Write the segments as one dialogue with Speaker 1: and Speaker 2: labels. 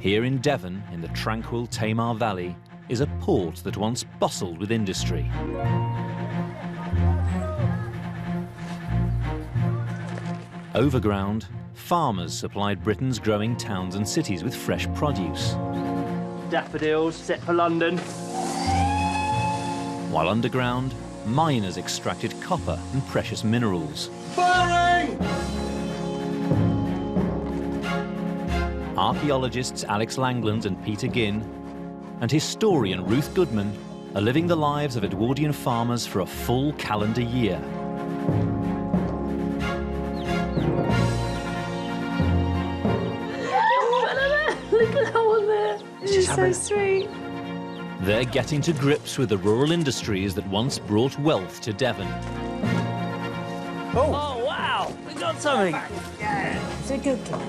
Speaker 1: Here in Devon, in the tranquil Tamar Valley, is a port that once bustled with industry. Overground, farmers supplied Britain's growing towns and cities with fresh produce.
Speaker 2: Daffodils set for London.
Speaker 1: While underground, miners extracted copper and precious minerals.
Speaker 2: Firing!
Speaker 1: Archaeologists Alex Langlands and Peter Ginn and historian Ruth Goodman are living the lives of Edwardian farmers for a full calendar year.
Speaker 3: Look at that one there. It's so sweet.
Speaker 1: They're getting to grips with the rural industries that once brought wealth to Devon.
Speaker 2: Oh wow! We got something!
Speaker 3: It's a good one.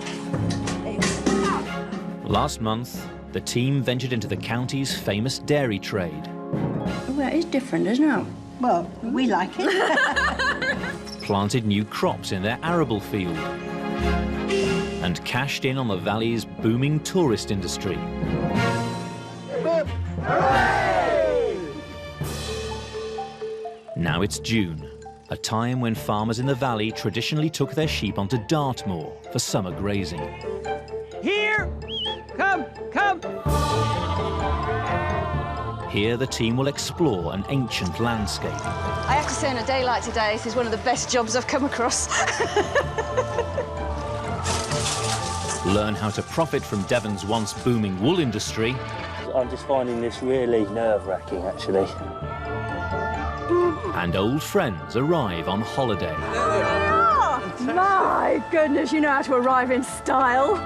Speaker 1: Last month, the team ventured into the county's famous dairy trade.
Speaker 3: Oh, that is different, isn't it?
Speaker 4: Well, we like it.
Speaker 1: Planted new crops in their arable field and cashed in on the valley's booming tourist industry.
Speaker 4: Hooray!
Speaker 1: Now it's June, a time when farmers in the valley traditionally took their sheep onto Dartmoor for summer grazing.
Speaker 2: Here! Come, come!
Speaker 1: Here the team will explore an ancient landscape.
Speaker 5: I have to say, on a day like today, this is one of the best jobs I've come across.
Speaker 1: Learn how to profit from Devon's once booming wool industry.
Speaker 2: I'm just finding this really nerve-wracking, actually.
Speaker 1: And old friends arrive on holiday.
Speaker 3: My goodness, you know how to arrive in style.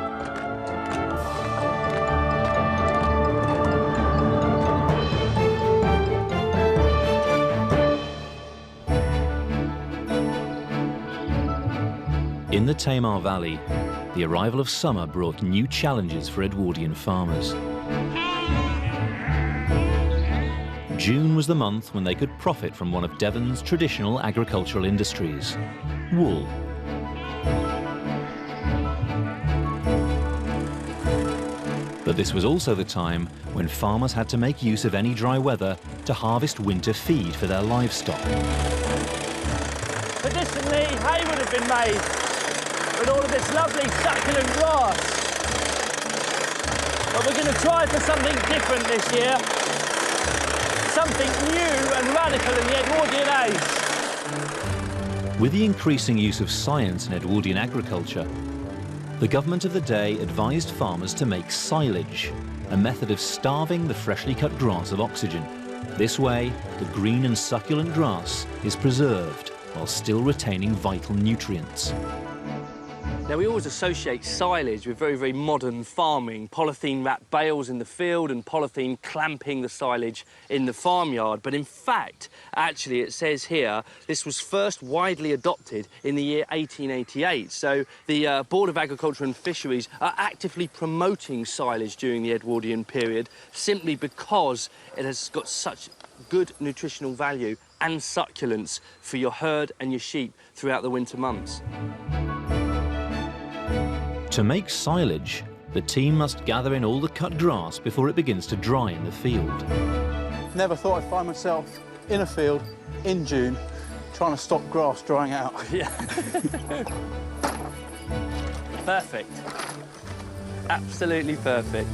Speaker 1: In the Tamar Valley, the arrival of summer brought new challenges for Edwardian farmers. June was the month when they could profit from one of Devon's traditional agricultural industries, wool. But this was also the time when farmers had to make use of any dry weather to harvest winter feed for their livestock.
Speaker 2: Traditionally, hay would have been made with all of this lovely succulent grass. But we're going to try for something different this year. Something new and radical in the Edwardian age.
Speaker 1: With the increasing use of science in Edwardian agriculture, the government of the day advised farmers to make silage, a method of starving the freshly cut grass of oxygen. This way, the green and succulent grass is preserved while still retaining vital nutrients.
Speaker 2: Now, we always associate silage with very, very modern farming, polythene-wrapped bales in the field and polythene clamping the silage in the farmyard. But in fact, actually, it says here, this was first widely adopted in the year 1888. So the Board of Agriculture and Fisheries are actively promoting silage during the Edwardian period simply because it has got such good nutritional value and succulence for your herd and your sheep throughout the winter months.
Speaker 1: To make silage, the team must gather in all the cut grass before it begins to dry in the field.
Speaker 6: Never thought I'd find myself in a field in June trying to stop grass drying out.
Speaker 2: Yeah. Perfect. Absolutely perfect.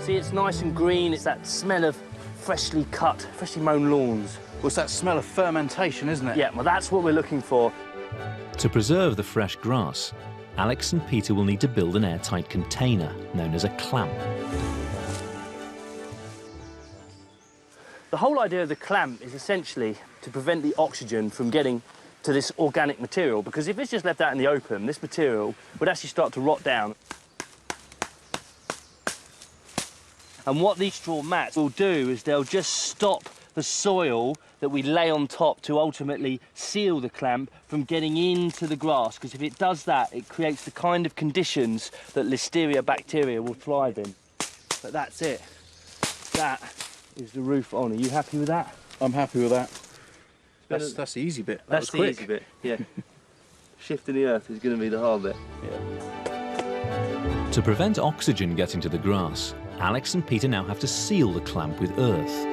Speaker 2: See, it's nice and green. It's that smell of freshly cut, freshly mown lawns.
Speaker 6: Well, it's that smell of fermentation, isn't it?
Speaker 2: Yeah, well, that's what we're looking for.
Speaker 1: To preserve the fresh grass, Alex and Peter will need to build an airtight container known as a clamp.
Speaker 2: The whole idea of the clamp is essentially to prevent the oxygen from getting to this organic material, because if it's just left out in the open, this material would actually start to rot down. And what these straw mats will do is they'll just stop the soil that we lay on top to ultimately seal the clamp from getting into the grass, because if it does that, it creates the kind of conditions that Listeria bacteria will thrive in. But that's it. That is the roof on. Are you happy with that?
Speaker 6: I'm happy with that. That's the easy bit.
Speaker 2: That's the easy bit, yeah. Shifting the earth is going to be the hard bit. Yeah.
Speaker 1: To prevent oxygen getting to the grass, Alex and Peter now have to seal the clamp with earth.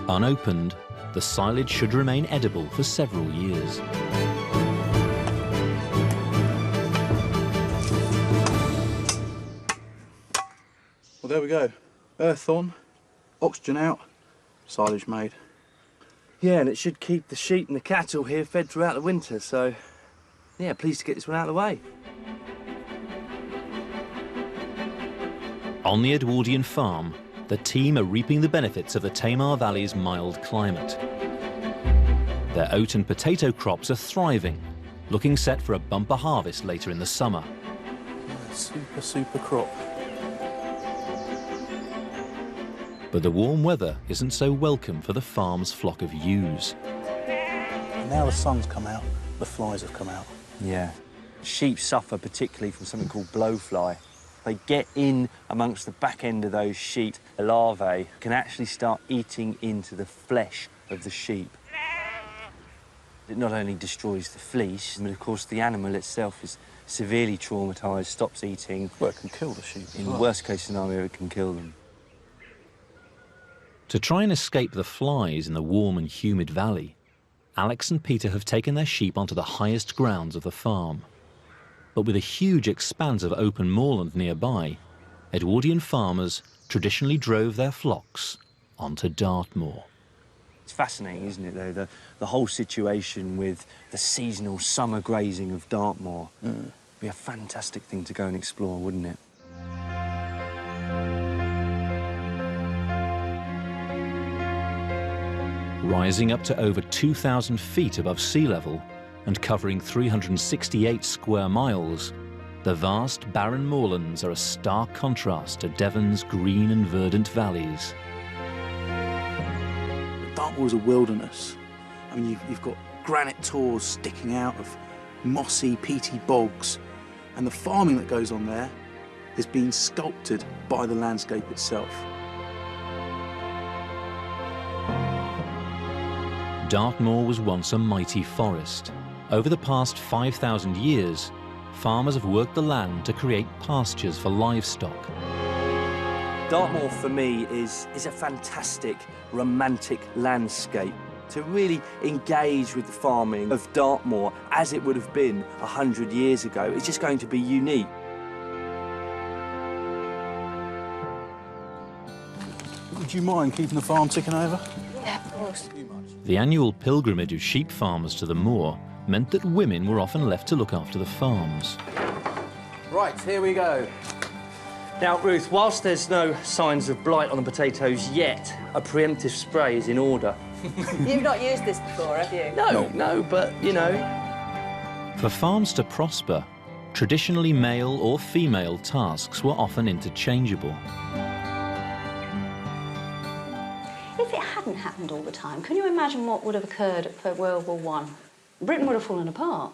Speaker 1: Unopened, the silage should remain edible for several years.
Speaker 6: Well, there we go. Earth on, oxygen out, silage made.
Speaker 2: Yeah, and it should keep the sheep and the cattle here fed throughout the winter, so yeah, pleased to get this one out of the way.
Speaker 1: On the Edwardian Farm, the team are reaping the benefits of the Tamar Valley's mild climate. Their oat and potato crops are thriving, looking set for a bumper harvest later in the summer.
Speaker 6: Yeah, super crop.
Speaker 1: But the warm weather isn't so welcome for the farm's flock of ewes.
Speaker 6: Now the sun's come out, the flies have come out.
Speaker 2: Yeah. Sheep suffer particularly from something called blowfly. They get in amongst the back end of those sheep. The larvae can actually start eating into the flesh of the sheep. It not only destroys the fleece, but of course the animal itself is severely traumatised, stops eating.
Speaker 6: Well, it can kill the sheep as
Speaker 2: In
Speaker 6: well.
Speaker 2: the worst case scenario, it can kill them.
Speaker 1: To try and escape the flies in the warm and humid valley, Alex and Peter have taken their sheep onto the highest grounds of the farm. But with a huge expanse of open moorland nearby, Edwardian farmers traditionally drove their flocks onto Dartmoor.
Speaker 2: It's fascinating, isn't it, though, the whole situation with the seasonal summer grazing of Dartmoor. It'd be a fantastic thing to go and explore, wouldn't it?
Speaker 1: Rising up to over 2,000 feet above sea level and covering 368 square miles, the vast barren moorlands are a stark contrast to Devon's green and verdant valleys.
Speaker 6: Dartmoor is a wilderness. I mean, you've got granite tors sticking out of mossy, peaty bogs, and the farming that goes on there has been sculpted by the landscape itself.
Speaker 1: Dartmoor was once a mighty forest. Over the past 5,000 years, farmers have worked the land to create pastures for livestock.
Speaker 2: Dartmoor, for me, is a fantastic, romantic landscape. To really engage with the farming of Dartmoor as it would have been 100 years ago, it's just going to be unique.
Speaker 6: Would you mind keeping the farm ticking over?
Speaker 5: Yeah, of course.
Speaker 1: The annual pilgrimage of sheep farmers to the moor meant that women were often left to look after the farms.
Speaker 2: Right, here we go. Now, Ruth, whilst there's no signs of blight on the potatoes yet, a preemptive spray is in order.
Speaker 5: You've not used this before, have you?
Speaker 2: No, but, you know.
Speaker 1: For farms to prosper, traditionally male or female tasks were often interchangeable.
Speaker 7: If it hadn't happened all the time, can you imagine what would have occurred for World War I? Britain would have fallen apart.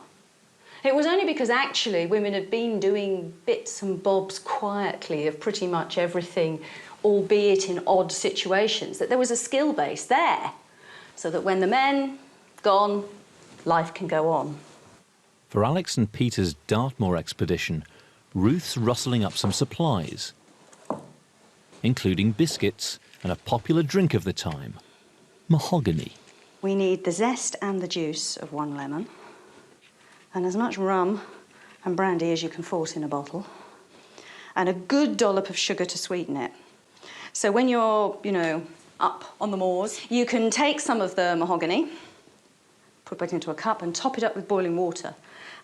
Speaker 7: It was only because actually women had been doing bits and bobs quietly of pretty much everything, albeit in odd situations, that there was a skill base there, so that when the men gone, life can go on.
Speaker 1: For Alex and Peter's Dartmoor expedition, Ruth's rustling up some supplies, including biscuits and a popular drink of the time, mahogany.
Speaker 7: We need the zest and the juice of 1 lemon, and as much rum and brandy as you can force in a bottle, and a good dollop of sugar to sweeten it. So when you're, up on the moors, you can take some of the mahogany, put it into a cup and top it up with boiling water,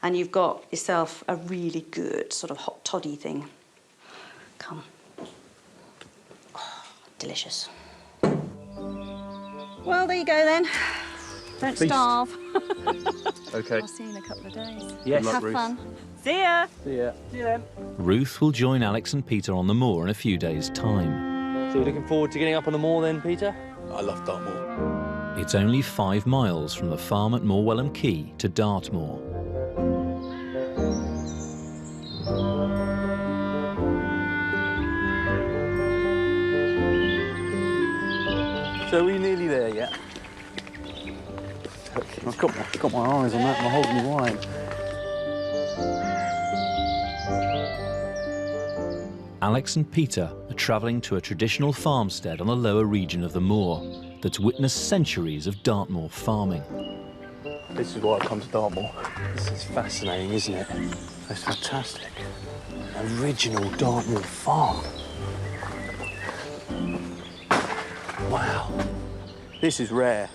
Speaker 7: and you've got yourself a really good sort of hot toddy thing. Come. Oh, delicious. Well, there you go then. Don't
Speaker 2: Feast.
Speaker 7: starve.
Speaker 2: OK.
Speaker 7: I'll see you in a couple of days.
Speaker 2: Yes.
Speaker 7: Have
Speaker 2: Ruth.
Speaker 7: fun. See ya.
Speaker 2: See ya. See you then.
Speaker 1: Ruth will join Alex and Peter on the moor in a few days' time.
Speaker 2: So you're looking forward to getting up on the moor then, Peter?
Speaker 6: I love Dartmoor.
Speaker 1: It's only 5 miles from the farm at Morwellham Quay to Dartmoor.
Speaker 2: So are we nearly there yet?
Speaker 6: I've got my eyes on that mahogany wine.
Speaker 1: Alex and Peter are travelling to a traditional farmstead on the lower region of the moor that's witnessed centuries of Dartmoor farming.
Speaker 6: This is why I come to Dartmoor.
Speaker 2: This is fascinating, isn't it? That's fantastic. Original Dartmoor farm. Wow. This is rare.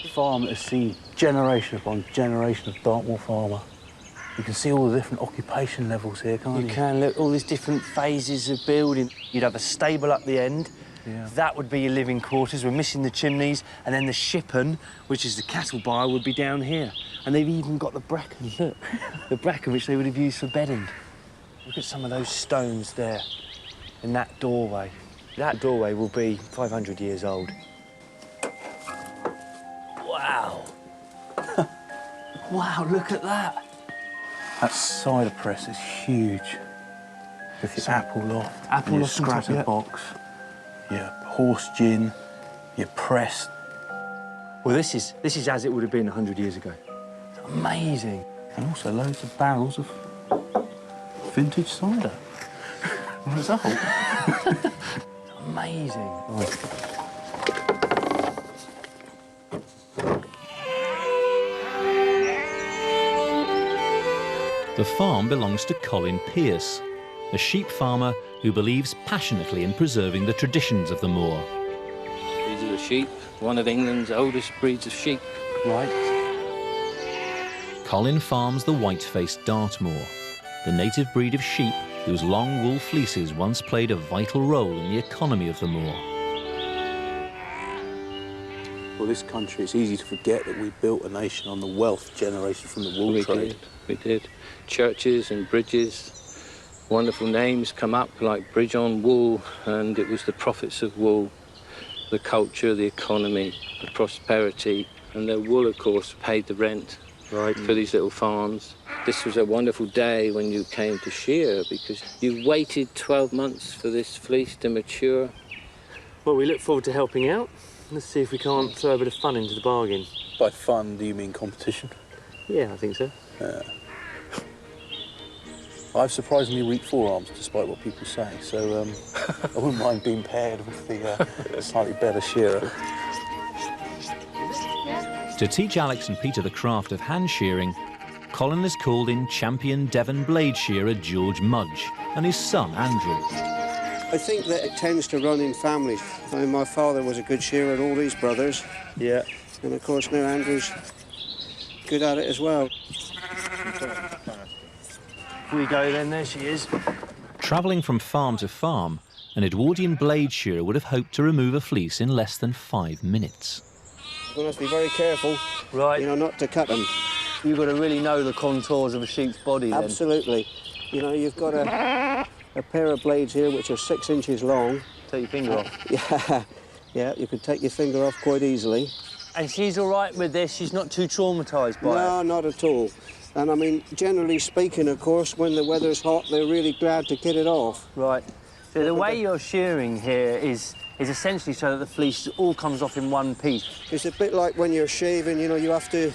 Speaker 2: A farm that has seen generation upon generation of Dartmoor farmer. You can see all the different occupation levels here, can't you? You can, look, all these different phases of building. You'd have a stable up the end. Yeah. That would be your living quarters. We're missing the chimneys. And then the shippen, which is the cattle byre, would be down here. And they've even got the bracken, look. The bracken which they would have used for bedding. Look at some of those stones there in that doorway. That doorway will be 500 years old. Wow. Wow, look at that.
Speaker 6: That cider press is huge. With your apple loft,
Speaker 2: Apple
Speaker 6: your
Speaker 2: loft on top,
Speaker 6: scratter
Speaker 2: yeah.
Speaker 6: box, your horse gin, your press.
Speaker 2: Well, this is as it would have been 100 years ago. It's amazing.
Speaker 6: And also loads of barrels of vintage cider. Result.
Speaker 2: Amazing. Right.
Speaker 1: The farm belongs to Colin Pearce, a sheep farmer who believes passionately in preserving the traditions of the moor.
Speaker 8: These are the sheep, one of England's oldest breeds of sheep.
Speaker 2: Right.
Speaker 1: Colin farms the white-faced Dartmoor, the native breed of sheep whose long wool fleeces once played a vital role in the economy of the moor.
Speaker 6: Well, this country, it's easy to forget that we built a nation on the wealth generated from the wool trade.
Speaker 8: We did. Churches and bridges, wonderful names come up like Bridge on Wool, and it was the profits of wool, the culture, the economy, the prosperity, and the wool, of course, paid the rent for these little farms. This was a wonderful day when you came to shear because you waited 12 months for this fleece to mature.
Speaker 2: Well, we look forward to helping out. Let's see if we can't throw a bit of fun into the bargain.
Speaker 6: By fun, do you mean competition?
Speaker 2: Yeah, I think so.
Speaker 6: I've surprisingly weak forearms, despite what people say, so I wouldn't mind being paired with the slightly better shearer.
Speaker 1: To teach Alex and Peter the craft of hand shearing, Colin has called in champion Devon blade shearer George Mudge and his son Andrew.
Speaker 9: I think that it tends to run in families. I mean, my father was a good shearer and all his brothers.
Speaker 2: Yeah.
Speaker 9: And of course now Andrew's good at it as well.
Speaker 2: Here we go then, there she is.
Speaker 1: Travelling from farm to farm, an Edwardian blade shearer would have hoped to remove a fleece in less than 5 minutes.
Speaker 9: You're going to have to be very careful,
Speaker 2: Right.
Speaker 9: you know, not to cut them.
Speaker 2: You've got to really know the contours of a sheep's body then.
Speaker 9: Absolutely. You know, you've got a pair of blades here which are 6 inches long.
Speaker 2: Take your finger off.
Speaker 9: Yeah, you can take your finger off quite easily.
Speaker 2: And she's all right with this? She's not too traumatised by it?
Speaker 9: No, not at all. And I mean, generally speaking, of course, when the weather's hot, they're really glad to get it off.
Speaker 2: Right. So the way you're shearing here is essentially so that the fleece all comes off in one piece.
Speaker 9: It's a bit like when you're shaving, you know, you have to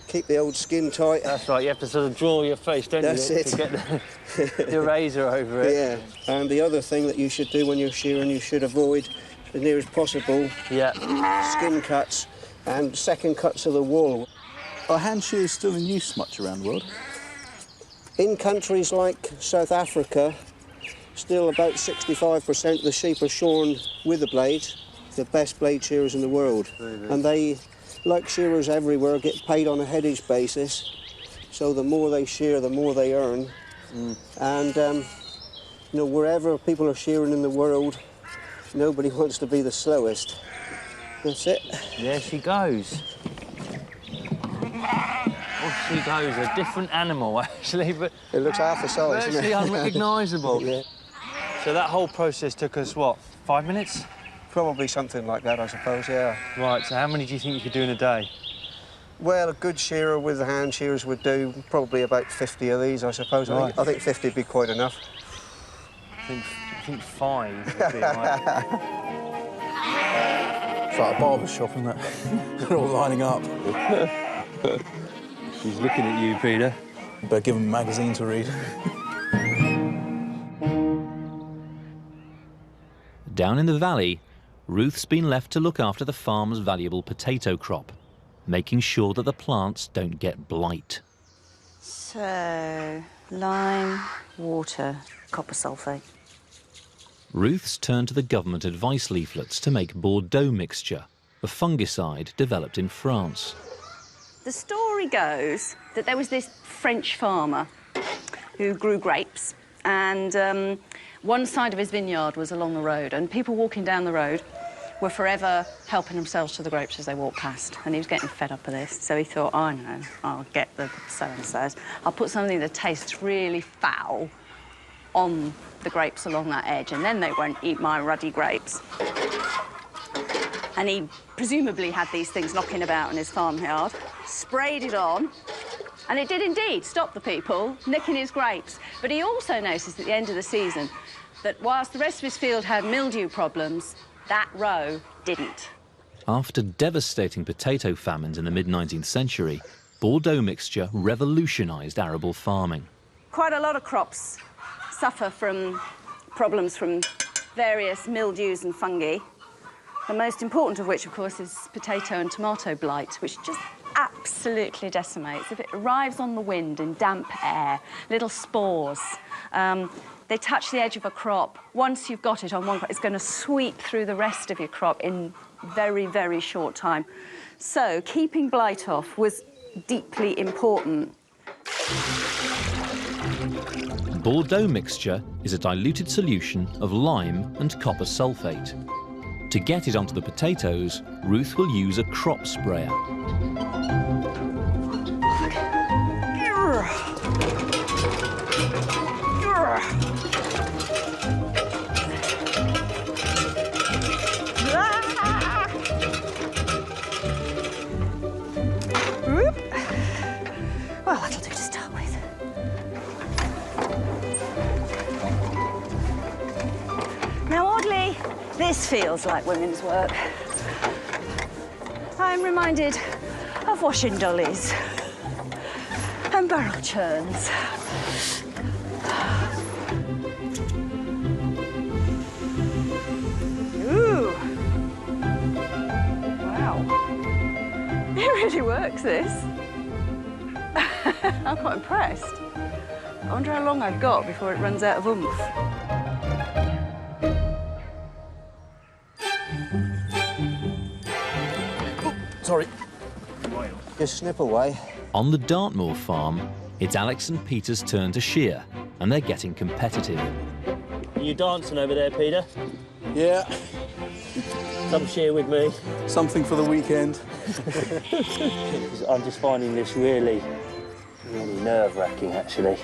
Speaker 9: keep the old skin tight.
Speaker 2: That's right, you have to sort of draw your face, don't
Speaker 9: That's
Speaker 2: you?
Speaker 9: it.
Speaker 2: To get the razor over it.
Speaker 9: Yeah. And the other thing that you should do when you're shearing, you should avoid, as near as possible, skin cuts and second cuts of the wool.
Speaker 6: Are hand shears still in use much around the world?
Speaker 9: In countries like South Africa, still about 65% of the sheep are shorn with a blade, the best blade shearers in the world. And they, like shearers everywhere, get paid on a headage basis. So the more they shear, the more they earn. And, you know, wherever people are shearing in the world, nobody wants to be the slowest. That's it.
Speaker 2: There she goes. Off she goes, a different animal, actually, but...
Speaker 9: It looks half the size, isn't
Speaker 2: virtually
Speaker 9: it?
Speaker 2: unrecognisable.
Speaker 9: Yeah.
Speaker 2: So that whole process took us, what, 5 minutes?
Speaker 9: Probably something like that, I suppose, yeah.
Speaker 2: Right, so how many do you think you could do in a day?
Speaker 9: Well, a good shearer with the hand shearers would do probably about 50 of these, I suppose.
Speaker 2: Right.
Speaker 9: I think 50 would be quite enough.
Speaker 2: I think 5 would be right.
Speaker 6: It's like a barber shop, isn't it? They're all lining up.
Speaker 2: He's looking at you, Peter.
Speaker 6: Better give them a magazine to read.
Speaker 1: Down in the valley, Ruth's been left to look after the farm's valuable potato crop, making sure that the plants don't get blight.
Speaker 7: So, lime, water, copper sulphate.
Speaker 1: Ruth's turned to the government advice leaflets to make Bordeaux mixture, a fungicide developed in France.
Speaker 7: The story goes that there was this French farmer who grew grapes, and one side of his vineyard was along the road, and people walking down the road were forever helping themselves to the grapes as they walked past, and he was getting fed up of this. So he thought, I know, I'll get the so-and-sos. I'll put something that tastes really foul on the grapes along that edge, and then they won't eat my ruddy grapes. And he presumably had these things knocking about in his farmyard, sprayed it on, and it did indeed stop the people nicking his grapes. But he also noticed at the end of the season that whilst the rest of his field had mildew problems, that row didn't.
Speaker 1: After devastating potato famines in the mid-19th century, Bordeaux mixture revolutionised arable farming.
Speaker 7: Quite a lot of crops suffer from problems from various mildews and fungi. The most important of which, of course, is potato and tomato blight, which just absolutely decimates. If it arrives on the wind in damp air, little spores, they touch the edge of a crop. Once you've got it on one crop, it's going to sweep through the rest of your crop in very, very short time. So keeping blight off was deeply important.
Speaker 1: Bordeaux mixture is a diluted solution of lime and copper sulphate. To get it onto the potatoes, Ruth will use a crop sprayer.
Speaker 7: Well, that'll do to start with. Now, oddly, this feels like women's work. I'm reminded of washing dollies and barrel churns. Ooh. Wow. It really works, this. I'm quite impressed. I wonder how long I've got before it runs out of oomph.
Speaker 6: Oh, sorry.
Speaker 9: Just snip away.
Speaker 1: On the Dartmoor farm, it's Alex and Peter's turn to shear, and they're getting competitive.
Speaker 2: Are you dancing over there, Peter?
Speaker 6: Yeah,
Speaker 2: Come shear with me.
Speaker 6: something for the weekend.
Speaker 2: I'm just finding this really nerve-wracking, actually.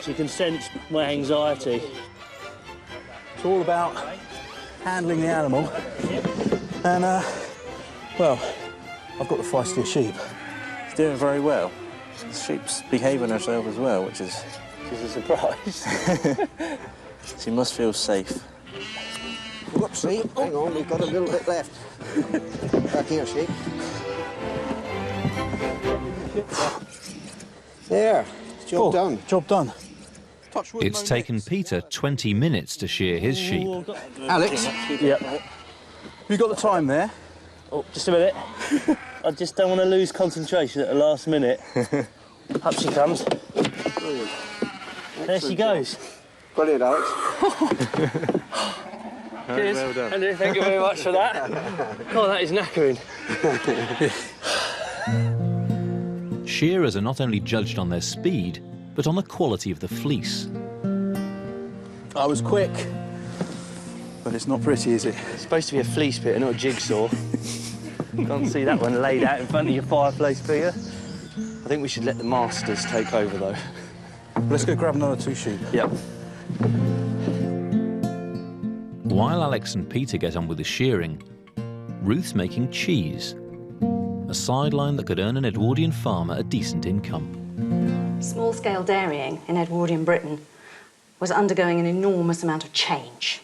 Speaker 2: You can sense my anxiety.
Speaker 6: It's all about handling the animal. And, well, I've got the feistier sheep.
Speaker 10: He's doing very well. The sheep's behaving herself as well, which is
Speaker 2: Which is a surprise.
Speaker 10: she must feel safe.
Speaker 9: Whoopsie, hang on, we've got a little bit left. Back here, sheep. There, job done.
Speaker 6: Job done. Touch wood,
Speaker 1: It's
Speaker 6: no
Speaker 1: taken
Speaker 6: nicks.
Speaker 1: Peter 20 minutes to shear his sheep.
Speaker 6: Alex,
Speaker 2: Yep.
Speaker 6: you got the time there?
Speaker 2: Oh, just a minute. I just don't want to lose concentration at the last minute. Up she comes.
Speaker 9: Brilliant.
Speaker 2: There she goes.
Speaker 9: Brilliant, Alex.
Speaker 2: Cheers.
Speaker 10: well done.
Speaker 2: Andrew, thank you very much for that. God, that is knackering.
Speaker 1: Shearers are not only judged on their speed, but on the quality of the fleece.
Speaker 6: I was quick, but it's not pretty, is it?
Speaker 2: It's supposed to be a fleece pitter, not a jigsaw. Can't see that one laid out in front of your fireplace, Peter. I think we should let the masters take over, though.
Speaker 6: Let's go grab another 2 sheep.
Speaker 2: Yep.
Speaker 1: While Alex and Peter get on with the shearing, Ruth's making cheese, a sideline that could earn an Edwardian farmer a decent income.
Speaker 7: Small-scale dairying in Edwardian Britain was undergoing an enormous amount of change.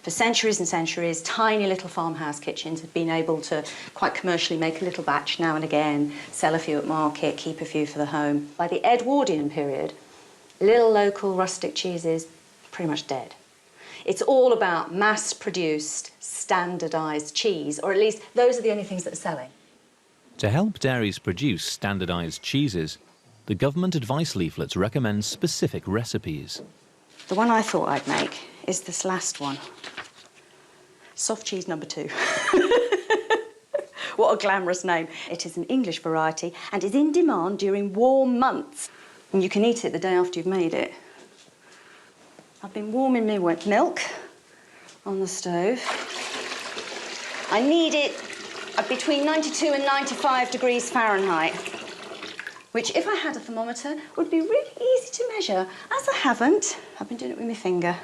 Speaker 7: For centuries and centuries, tiny little farmhouse kitchens had been able to quite commercially make a little batch now and again, sell a few at market, keep a few for the home. By the Edwardian period, little local rustic cheeses pretty much dead. It's all about mass-produced, standardised cheese, or at least those are the only things that are selling.
Speaker 1: To help dairies produce standardised cheeses, the government advice leaflets recommend specific recipes.
Speaker 7: The one I thought I'd make is this last one. Soft cheese number 2. What a glamorous name. It is an English variety and is in demand during warm months. And you can eat it the day after you've made it. I've been warming my wet milk on the stove. I need it at between 92 and 95 degrees Fahrenheit, which, if I had a thermometer, would be really easy to measure. As I haven't, I've been doing it with my finger.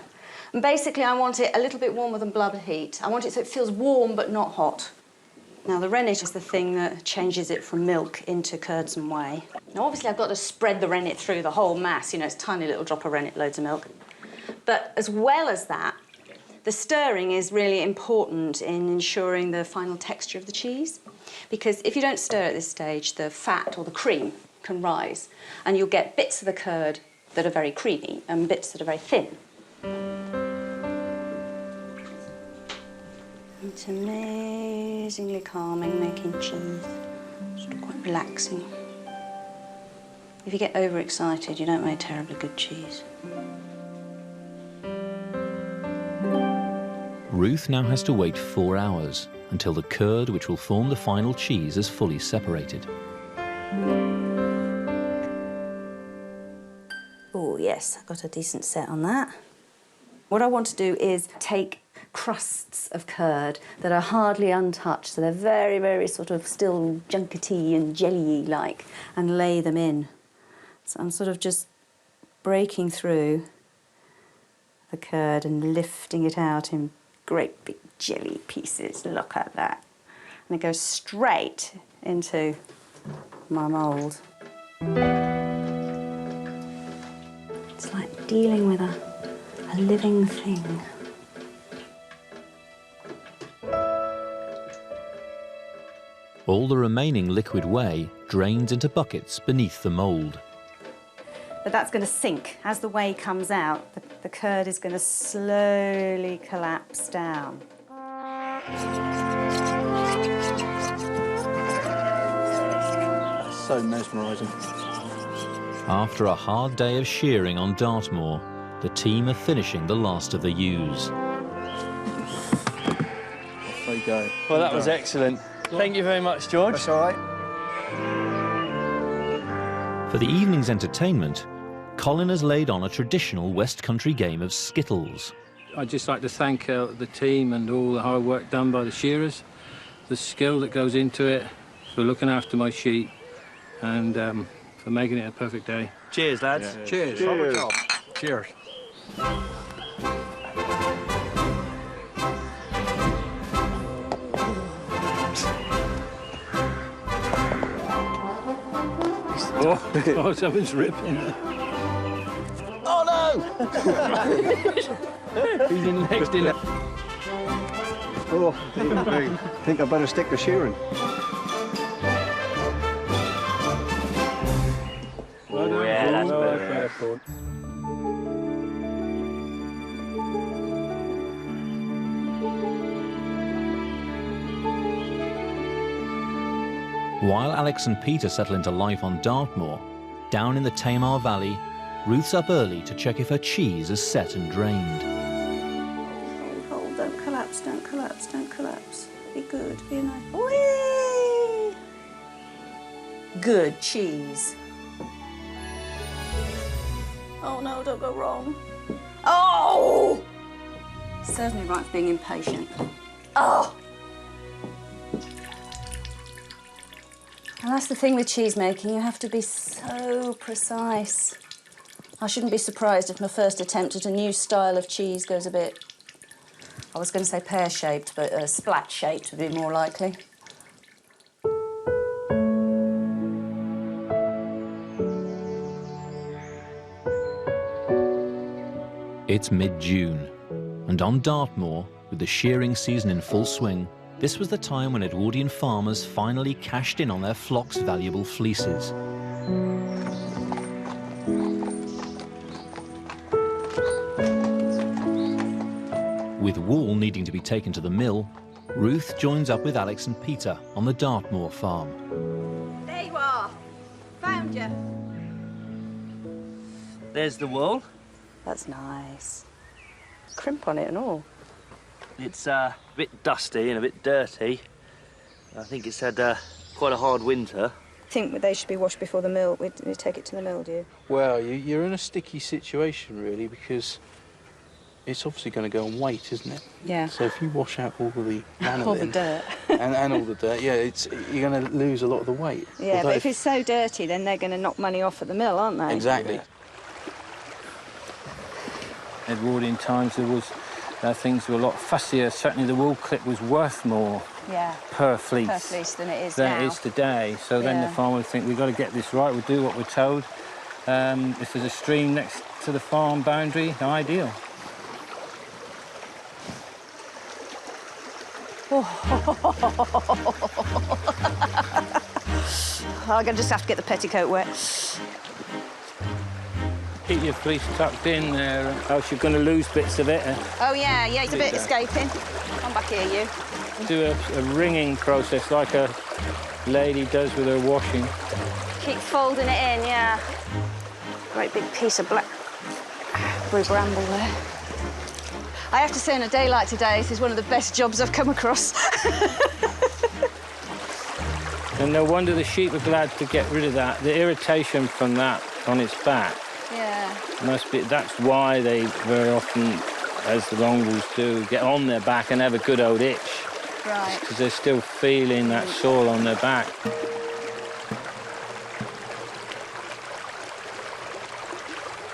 Speaker 7: And basically, I want it a little bit warmer than blubber heat. I want it so it feels warm but not hot. Now, the rennet is the thing that changes it from milk into curds and whey. Now, obviously, I've got to spread the rennet through the whole mass. You know, it's a tiny little drop of rennet, loads of milk. But as well as that, the stirring is really important in ensuring the final texture of the cheese. Because if you don't stir at this stage, the fat or the cream can rise, and you'll get bits of the curd that are very creamy and bits that are very thin. It's amazingly calming making cheese, sort of quite relaxing. If you get overexcited, you don't make terribly good cheese.
Speaker 1: Ruth now has to wait 4 hours until the curd which will form the final cheese is fully separated.
Speaker 7: Oh yes, I've got a decent set on that. What I want to do is take crusts of curd that are hardly untouched, so they're very, very sort of still junkety and jelly-y like, and lay them in. So I'm sort of just breaking through the curd and lifting it out in great big jelly pieces. Look at that. And it goes straight into my mould. It's like dealing with a living thing.
Speaker 1: All the remaining liquid whey drains into buckets beneath the mould.
Speaker 7: But that's going to sink. As the whey comes out, the curd is going to slowly collapse down.
Speaker 6: That's so mesmerising.
Speaker 1: After a hard day of shearing on Dartmoor, the team are finishing the last of the ewes.
Speaker 6: Off they go.
Speaker 2: Well, that was excellent. Thank you very much, George.
Speaker 6: That's all right.
Speaker 1: For the evening's entertainment, Colin has laid on a traditional West Country game of skittles.
Speaker 8: I'd just like to thank the team and all the hard work done by the shearers, the skill that goes into it, for looking after my sheep, and for making it a perfect day.
Speaker 2: Cheers, lads.
Speaker 10: Yeah.
Speaker 6: Cheers.
Speaker 10: Cheers.
Speaker 6: Cheers.
Speaker 8: Oh, something's ripping.
Speaker 6: Oh no!
Speaker 8: Who's in next in?
Speaker 9: Oh, I think I better stick to shearing.
Speaker 2: Oh, yeah, that's better.
Speaker 1: While Alex and Peter settle into life on Dartmoor, down in the Tamar Valley, Ruth's up early to check if her cheese is set and drained.
Speaker 7: Hold, don't collapse, don't collapse, don't collapse. Be good, be nice. Whee! Good cheese. Oh no, don't go wrong. Oh! Serves me right for being impatient. Oh! And that's the thing with cheese making, you have to be so precise. I shouldn't be surprised if my first attempt at a new style of cheese goes a bit, I was going to say pear-shaped, but splat-shaped would be more likely.
Speaker 1: It's mid-June, and on Dartmoor, with the shearing season in full swing, this was the time when Edwardian farmers finally cashed in on their flock's valuable fleeces. With wool needing to be taken to the mill, Ruth joins up with Alex and Peter on the Dartmoor farm.
Speaker 5: There you are. Found you.
Speaker 2: There's the wool.
Speaker 7: That's nice. Crimp on it and all.
Speaker 2: It's a bit dusty and a bit dirty. I think it's had quite a hard winter.
Speaker 7: Think they should be washed before the mill. We take it to the mill, do you?
Speaker 6: Well, you're in a sticky situation, really, because it's obviously going to go on weight, isn't it?
Speaker 7: Yeah.
Speaker 6: So if you wash out all the lanolin...
Speaker 7: All the dirt.
Speaker 6: and all the dirt, yeah, you're going to lose a lot of the weight.
Speaker 7: Yeah,
Speaker 6: Although
Speaker 7: but if it's so dirty, then they're going to knock money off at the mill, aren't they?
Speaker 6: Exactly.
Speaker 8: Edwardian times there was things were a lot fussier. Certainly the wool clip was worth more per fleece
Speaker 7: than it is
Speaker 8: than
Speaker 7: now.
Speaker 8: it is today. So then the farmer would think, we've got to get this right, we'll do what we're told. If there's a stream next to the farm boundary, ideal.
Speaker 7: I'm going to just have to get the petticoat wet.
Speaker 8: Keep your fleece tucked in there, else you're going to lose bits of it.
Speaker 7: Oh, yeah, it's a bit escaping. Come back here, you.
Speaker 8: Do a wringing process like a lady does with her washing.
Speaker 7: Keep folding it in, yeah. Great big piece of black blue bramble there. I have to say, on a day like today, this is one of the best jobs I've come across.
Speaker 8: And no wonder the sheep are glad to get rid of that. The irritation from that on its back.
Speaker 7: Yeah.
Speaker 8: Must be, that's why they very often, as the mongrels do, get on their back and have a good old itch.
Speaker 7: Right.
Speaker 8: Because they're still feeling that sore on their back.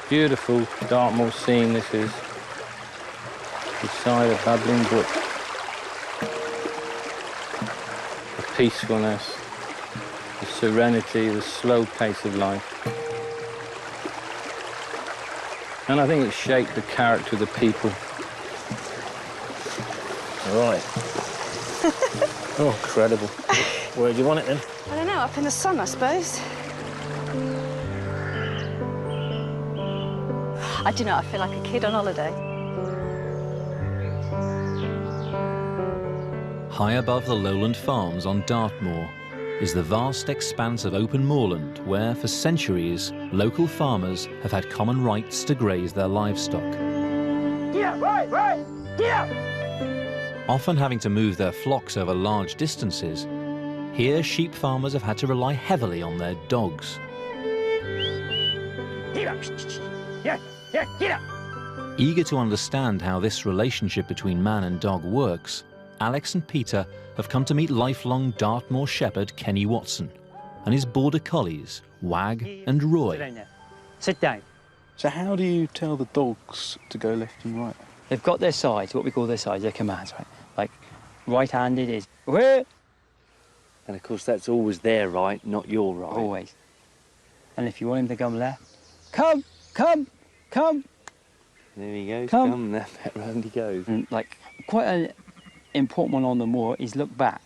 Speaker 8: Beautiful Dartmoor scene this is. Beside a babbling brook. The peacefulness, the serenity, the slow pace of life. And I think it shaped the character of the people. Right. Oh, incredible. Where do you want it then?
Speaker 7: I don't know, up in the sun, I suppose. I do know, I feel like a kid on holiday.
Speaker 1: High above the lowland farms on Dartmoor is the vast expanse of open moorland where, for centuries, local farmers have had common rights to graze their livestock. Often having to move their flocks over large distances, here sheep farmers have had to rely heavily on their dogs. Eager to understand how this relationship between man and dog works, Alex and Peter have come to meet lifelong Dartmoor shepherd Kenny Watson and his border collies, Wag and Roy.
Speaker 11: Sit down.
Speaker 6: So how do you tell the dogs to go left and right?
Speaker 11: They've got their sides, what we call their sides, their commands, right? Like, right-handed is, where?
Speaker 2: And of course, that's always their right, not your right.
Speaker 11: Always. And if you want him to come left, come, come, come.
Speaker 2: There he goes,
Speaker 11: Come.
Speaker 2: there, round he goes.
Speaker 11: And, like, quite an important one on the moor is look back.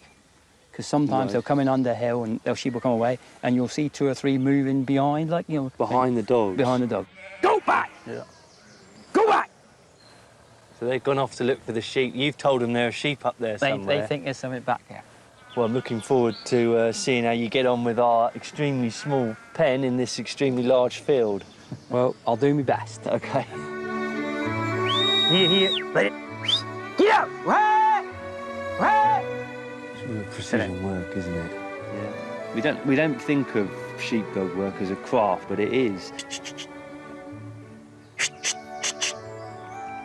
Speaker 11: Because sometimes they'll come in under hill and their sheep will come away and you'll see 2 or 3 moving behind, like, you know.
Speaker 2: Behind the dogs?
Speaker 11: Behind the dog. Go back!
Speaker 2: Yeah.
Speaker 11: Go back!
Speaker 2: So they've gone off to look for the sheep. You've told them there are sheep up there somewhere.
Speaker 11: They think there's something back there.
Speaker 2: Well, I'm looking forward to seeing how you get on with our extremely small pen in this extremely large field.
Speaker 11: Well, I'll do my best.
Speaker 2: OK.
Speaker 11: Here, let it. Get out! Where? Where?
Speaker 2: It's real precision work, isn't it? Yeah. We don't think of sheepdog work as a craft, but it is.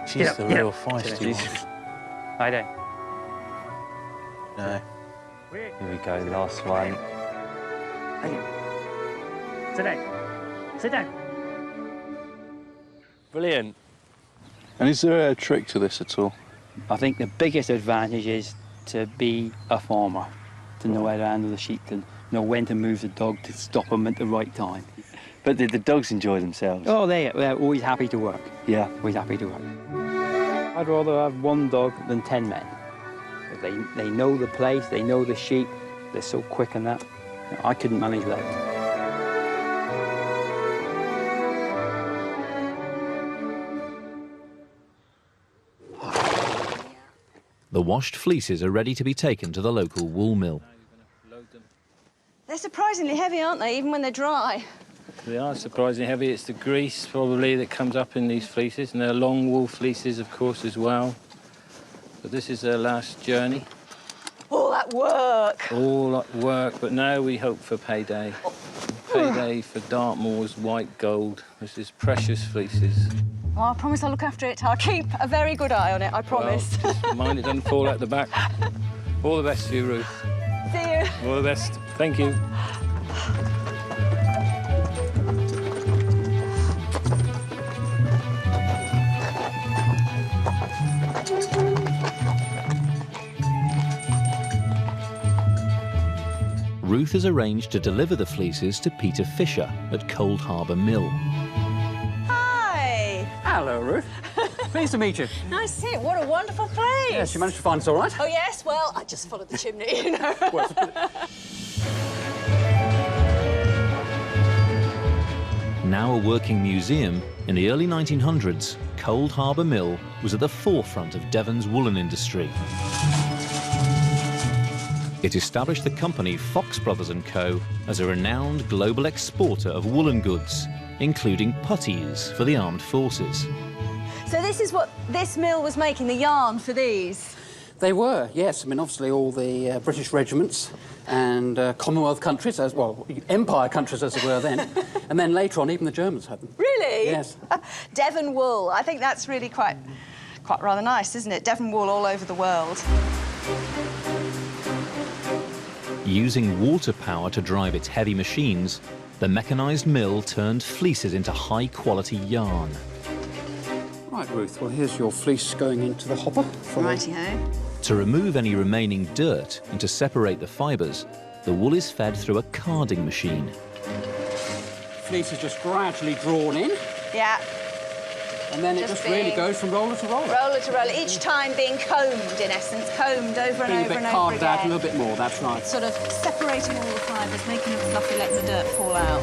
Speaker 6: She's the real feisty one.
Speaker 11: I don't.
Speaker 6: No.
Speaker 2: Here we go, last one.
Speaker 11: Sit down. Sit down.
Speaker 2: Brilliant.
Speaker 6: And is there a trick to this at all?
Speaker 11: I think the biggest advantage is to be a farmer, to know how to handle the sheep, to know when to move the dog, to stop them at the right time.
Speaker 2: But the dogs enjoy themselves.
Speaker 11: Oh, they're always happy to work.
Speaker 2: Yeah.
Speaker 11: Always happy to work. I'd rather have 1 dog than 10 men. They know the place, they know the sheep, they're so quick and that. I couldn't manage that.
Speaker 1: The washed fleeces are ready to be taken to the local wool mill.
Speaker 5: They're surprisingly heavy, aren't they, even when they're dry?
Speaker 8: They are surprisingly heavy. It's the grease, probably, that comes up in these fleeces, and they're long wool fleeces, of course, as well. But this is their last journey.
Speaker 5: All that work.
Speaker 8: All that work, but now we hope for payday. Payday for Dartmoor's white gold. This is precious fleeces.
Speaker 5: Well, I promise I'll look after it. I'll keep a very good eye on it, I promise.
Speaker 8: Well, just mind it doesn't fall out the back. All the best to you, Ruth.
Speaker 5: See you.
Speaker 8: All the best. Thank you.
Speaker 1: Ruth has arranged to deliver the fleeces to Peter Fisher at Cold Harbour Mill.
Speaker 5: Hi.
Speaker 12: Hello, Ruth. Pleased to meet you.
Speaker 5: Nice to see you. What a wonderful place.
Speaker 12: Yes, you managed to find us all right?
Speaker 5: Oh, yes. Well, I just followed the chimney, you know.
Speaker 1: Now a working museum, in the early 1900s, Cold Harbour Mill was at the forefront of Devon's woolen industry. It established the company Fox Brothers & Co. as a renowned global exporter of woolen goods, including puttees for the armed forces.
Speaker 5: So this is what this mill was making, the yarn for these?
Speaker 12: They were, yes. I mean, obviously all the British regiments and Commonwealth countries, as well, empire countries as it were then, and then later on even the Germans had them.
Speaker 5: Really?
Speaker 12: Yes.
Speaker 5: Devon wool. I think that's really quite rather nice, isn't it? Devon wool all over the world.
Speaker 1: Using water power to drive its heavy machines, the mechanised mill turned fleeces into high-quality yarn.
Speaker 12: Right, Ruth, well, here's your fleece going into the hopper.
Speaker 5: Righty-ho.
Speaker 1: To remove any remaining dirt and to separate the fibres, the wool is fed through a carding machine.
Speaker 12: Fleece is just gradually drawn in.
Speaker 5: Yeah.
Speaker 12: And then it just really goes from roller to roller.
Speaker 5: Roller to roller, each time being combed, in essence, combed over and over and over
Speaker 12: carved
Speaker 5: again.
Speaker 12: out a little bit more, that's right.
Speaker 5: Sort of separating all the fibres, making them fluffy, letting the dirt fall out.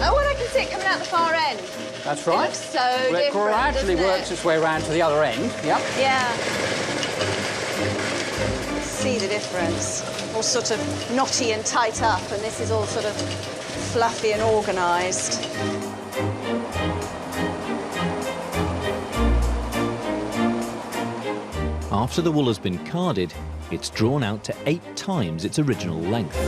Speaker 5: Oh, well, I can see it coming out the far end.
Speaker 12: That's right.
Speaker 5: It looks so different,
Speaker 12: it gradually works its way around to the other end, yep.
Speaker 5: Yeah. See the difference. All sort of knotty and tight up, and this is all sort of fluffy and organised.
Speaker 1: After the wool has been carded, it's drawn out to 8 times its original length.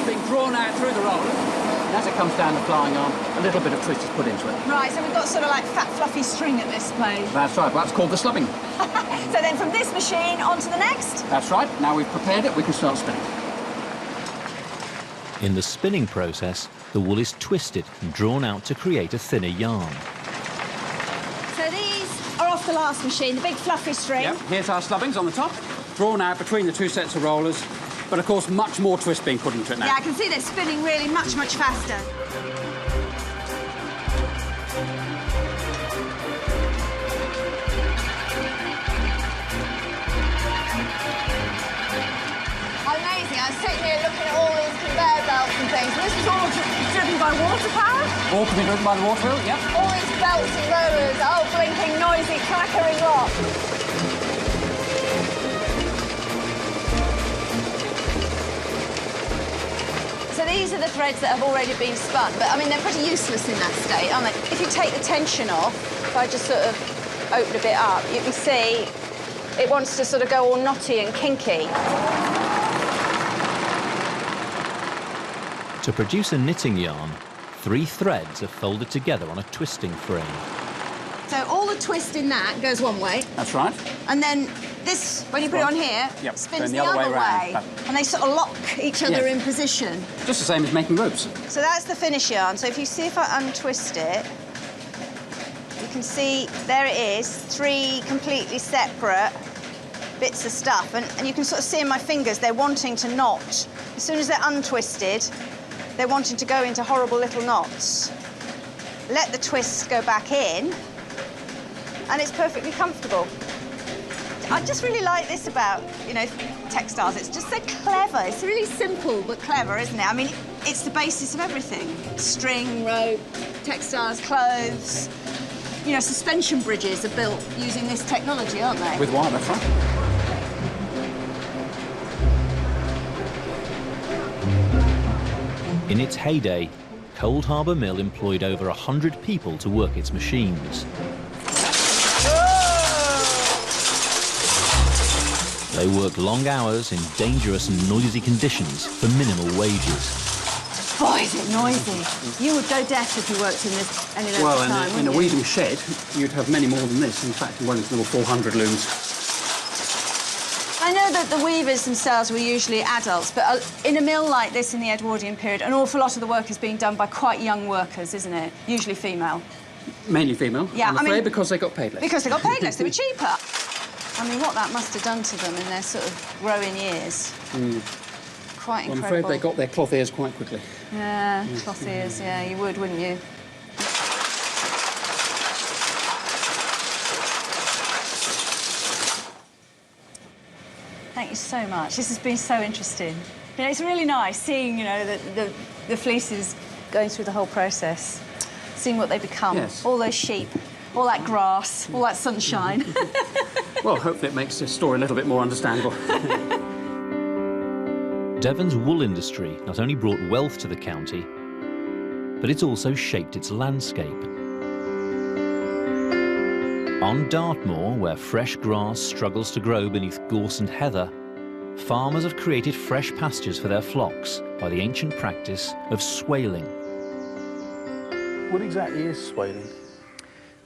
Speaker 12: Being drawn out through the roller, and as it comes down the flying arm, a little bit of twist is put into it.
Speaker 5: Right, so we've got sort of like fat, fluffy string at this place.
Speaker 12: That's right, well, that's called the slubbing.
Speaker 5: So then from this machine onto the next?
Speaker 12: That's right, now we've prepared it, we can start spinning.
Speaker 1: In the spinning process, the wool is twisted and drawn out to create a thinner yarn.
Speaker 5: So these are off the last machine, the big fluffy string.
Speaker 12: Yep, here's our slubbings on the top, drawn out between the 2 sets of rollers, but of course much more twist being put into it now.
Speaker 5: Yeah, I can see they're spinning really much, much faster. Amazing, I was sitting here looking at all these conveyor belts and things. This is all driven by water power?
Speaker 12: All can be driven by the water wheel, yep.
Speaker 5: All these belts and rollers, the whole blinking, noisy, clackering lot. So these are the threads that have already been spun, but I mean, they're pretty useless in that state, aren't they? If you take the tension off, if I just sort of open a bit up, you can see it wants to sort of go all knotty and kinky.
Speaker 1: To produce a knitting yarn, 3 threads are folded together on a twisting frame.
Speaker 5: So all the twist in that goes one way.
Speaker 12: That's right.
Speaker 5: And then this, when you put it on here,
Speaker 12: yep,
Speaker 5: spins
Speaker 12: going
Speaker 5: the other way.
Speaker 12: round.
Speaker 5: And they sort of lock each other
Speaker 12: Yes.
Speaker 5: in position.
Speaker 12: Just the same as making ropes.
Speaker 5: So that's the finish yarn. So if you see if I untwist it, you can see there it is, 3 completely separate bits of stuff. And you can sort of see in my fingers, they're wanting to knot. As soon as they're untwisted, they're wanting to go into horrible little knots. Let the twist go back in, and it's perfectly comfortable. I just really like this about, you know, textiles. It's just so clever. It's really simple but clever, isn't it? I mean, it's the basis of everything. String, rope, textiles, clothes. You know, suspension bridges are built using this technology, aren't they?
Speaker 12: With wire, that's right.
Speaker 1: In its heyday, Cold Harbour Mill employed over 100 people to work its machines. They worked long hours in dangerous and noisy conditions for minimal wages.
Speaker 5: Boy, is it noisy. You would go deaf if you worked in this any length of time,
Speaker 12: in a weaving shed, you'd have many more than this. In fact, one of them were 400 looms.
Speaker 5: I know that the weavers themselves were usually adults, but in a mill like this in the Edwardian period, an awful lot of the work is being done by quite young workers, isn't it? Usually female.
Speaker 12: Mainly female.
Speaker 5: Yeah,
Speaker 12: I'm afraid because they got paid less.
Speaker 5: Because they got paid less, they were cheaper. I mean, what that must have done to them in their sort of growing years. Quite incredible.
Speaker 12: I'm afraid they got their cloth ears quite quickly.
Speaker 5: Yeah, cloth ears, yeah, you would, wouldn't you? Thank you so much. This has been so interesting. You know, it's really nice seeing, you know, the fleeces going through the whole process, seeing what they become.
Speaker 12: Yes.
Speaker 5: All those sheep, all that grass, all that sunshine.
Speaker 12: Well, hopefully it makes this story a little bit more understandable.
Speaker 1: Devon's wool industry not only brought wealth to the county, but it's also shaped its landscape. On Dartmoor, where fresh grass struggles to grow beneath gorse and heather, farmers have created fresh pastures for their flocks by the ancient practice of swaling.
Speaker 6: What exactly is swaling?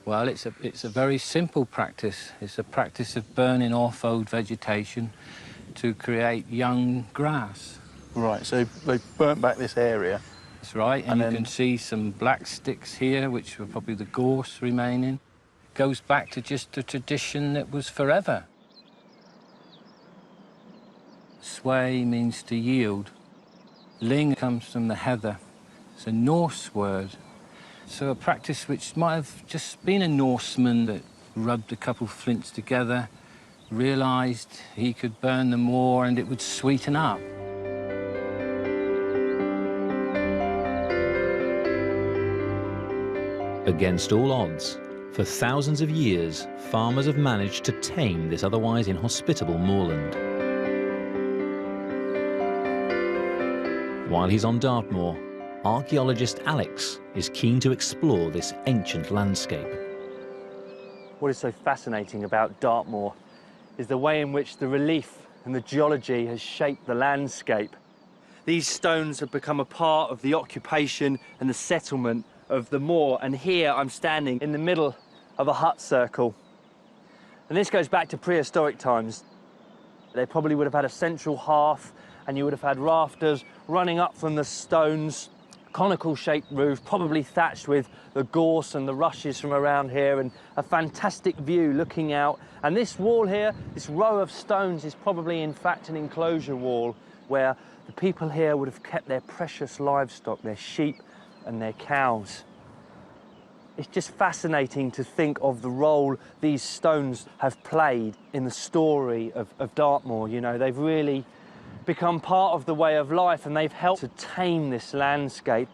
Speaker 8: Well, it's a very simple practice. It's a practice of burning off old vegetation to create young grass.
Speaker 6: Right, so they've burnt back this area.
Speaker 8: That's right, and you can see some black sticks here, which were probably the gorse remaining. Goes back to just a tradition that was forever. Sway means to yield. Ling comes from the heather. It's a Norse word. So a practice which might have just been a Norseman that rubbed a couple of flints together, realised he could burn them more and it would sweeten up.
Speaker 1: Against all odds, for thousands of years, farmers have managed to tame this otherwise inhospitable moorland. While he's on Dartmoor, archaeologist Alex is keen to explore this ancient landscape.
Speaker 2: What is so fascinating about Dartmoor is the way in which the relief and the geology has shaped the landscape. These stones have become a part of the occupation and the settlement of the moor, and here I'm standing in the middle of a hut circle. And this goes back to prehistoric times. They probably would have had a central hearth, and you would have had rafters running up from the stones, conical-shaped roof, probably thatched with the gorse and the rushes from around here, and a fantastic view looking out. And this wall here, this row of stones, is probably in fact an enclosure wall where the people here would have kept their precious livestock, their sheep and their cows. It's just fascinating to think of the role these stones have played in the story of Dartmoor. You know, they've really become part of the way of life, and they've helped to tame this landscape.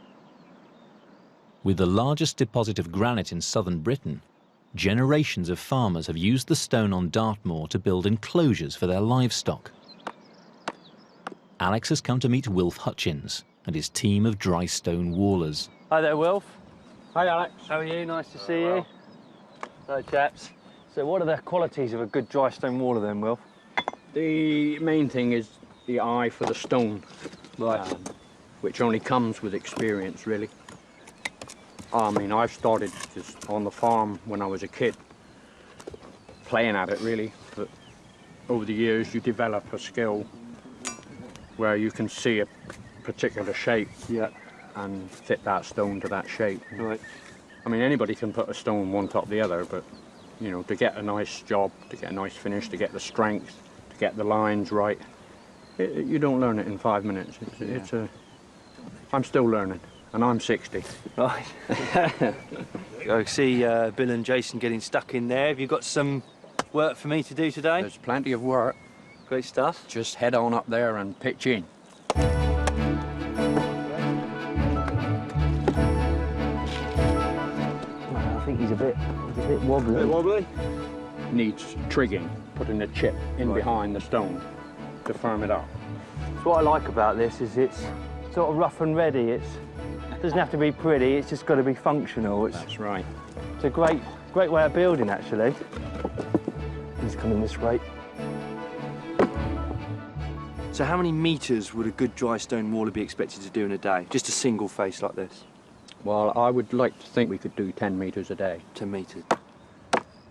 Speaker 1: With the largest deposit of granite in southern Britain, generations of farmers have used the stone on Dartmoor to build enclosures for their livestock. Alex has come to meet Wilf Hutchins and his team of dry stone wallers.
Speaker 2: Hi there, Wilf.
Speaker 12: Hi, Alex.
Speaker 2: How are you? Nice to see you. Hello, chaps. So what are the qualities of a good dry stone waller then, Wilf?
Speaker 13: The main thing is the eye for the stone,
Speaker 2: Right.
Speaker 13: which only comes with experience, really. I mean, I started just on the farm when I was a kid, playing at it, really. But over the years, you develop a skill where you can see a particular shape and fit that stone to that shape.
Speaker 2: Right.
Speaker 13: I mean, anybody can put a stone one top the other, but, you know, to get a nice job, to get a nice finish, to get the strength, to get the lines right, you don't learn it in 5 minutes. I'm still learning, and I'm 60.
Speaker 2: Right. I see Bill and Jason getting stuck in there. Have you got some work for me to do today?
Speaker 13: There's plenty of work.
Speaker 2: Great stuff.
Speaker 13: Just head on up there and pitch in.
Speaker 2: I think he's a bit wobbly.
Speaker 13: A bit wobbly? Needs trigging, putting a chip in behind the stone to firm it up.
Speaker 2: So what I like about this is it's sort of rough and ready. It doesn't have to be pretty, it's just got to be functional.
Speaker 13: That's right.
Speaker 2: It's a great way of building, actually. He's coming this way. So how many metres would a good dry stone waller be expected to do in a day? Just a single face like this?
Speaker 13: Well, I would like to think we could do 10 metres a day.
Speaker 2: 10 metres.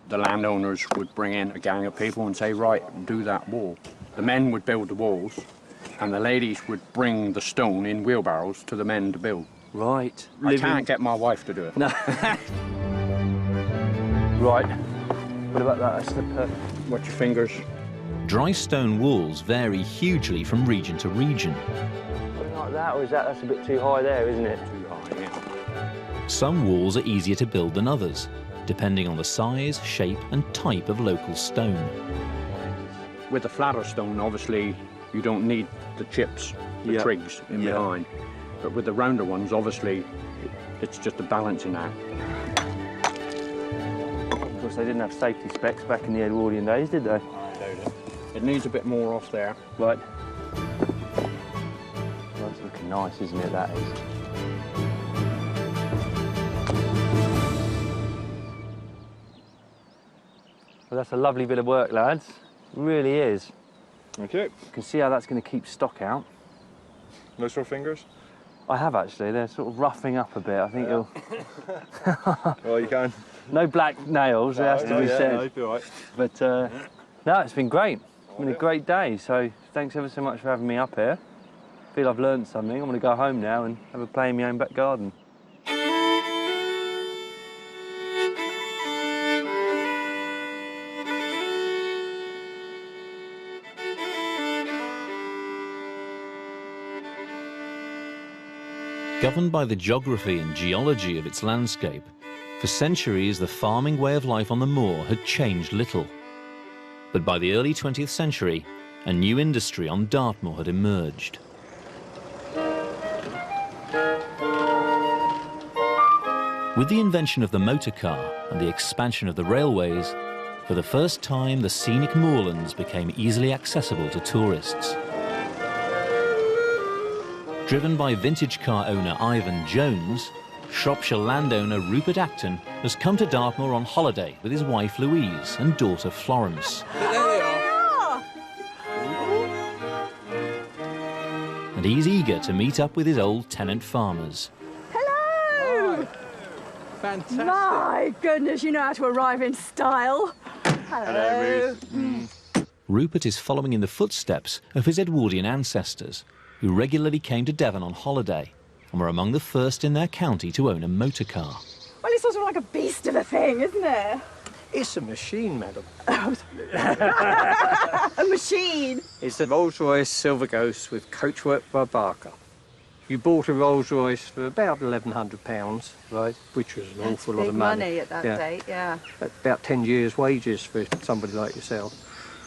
Speaker 13: The landowners would bring in a gang of people and say, right, do that wall. The men would build the walls, and the ladies would bring the stone in wheelbarrows to the men to build.
Speaker 2: Right.
Speaker 13: I can't get my wife to do it.
Speaker 2: No. Right. What about that? That's the perfect.
Speaker 13: Watch your fingers.
Speaker 1: Dry stone walls vary hugely from region to region.
Speaker 2: Something like that, or is that's a bit too high there, isn't it?
Speaker 13: Too high, yeah.
Speaker 1: Some walls are easier to build than others, depending on the size, shape and type of local stone.
Speaker 13: With the flatter stone, obviously, you don't need the chips, the twigs in behind. But with the rounder ones, obviously, it's just a balancing act.
Speaker 2: Of course, they didn't have safety specs back in the Edwardian days, did they?
Speaker 13: It needs a bit more off there.
Speaker 2: Right. That's looking nice, isn't it, that is? Well, that's a lovely bit of work, lads. It really is.
Speaker 14: Okay.
Speaker 2: You can see how that's going to keep stock out.
Speaker 14: No sore fingers?
Speaker 2: I have, actually. They're sort of roughing up a bit. I think you'll...
Speaker 14: Well, you can.
Speaker 2: No black nails, it has to be said.
Speaker 14: No, you'll be all right.
Speaker 2: But, no, it's been great. It's been a great day, so thanks ever so much for having me up here. I feel I've learned something. I'm going to go home now and have a play in my own back garden.
Speaker 1: Governed by the geography and geology of its landscape, for centuries the farming way of life on the moor had changed little. But by the early 20th century, a new industry on Dartmoor had emerged. With the invention of the motor car and the expansion of the railways, for the first time the scenic moorlands became easily accessible to tourists. Driven by vintage car owner Ivan Jones, Shropshire landowner Rupert Acton has come to Dartmoor on holiday with his wife Louise and daughter Florence.
Speaker 4: There they are.
Speaker 1: And he's eager to meet up with his old tenant farmers.
Speaker 3: Hello!
Speaker 13: Fantastic.
Speaker 3: My goodness, you know how to arrive in style. Hello.
Speaker 1: Rupert is following in the footsteps of his Edwardian ancestors, who regularly came to Devon on holiday and were among the first in their county to own a motor car.
Speaker 3: Well, it's sort of like a beast of a thing, isn't it?
Speaker 15: It's a machine, madam.
Speaker 3: A machine.
Speaker 15: It's a Rolls Royce Silver Ghost with coachwork by Barker. You bought a Rolls Royce for about £1,100, right? Which was an awful lot of money.
Speaker 3: Money at that date, yeah.
Speaker 15: About 10 years' wages for somebody like yourself.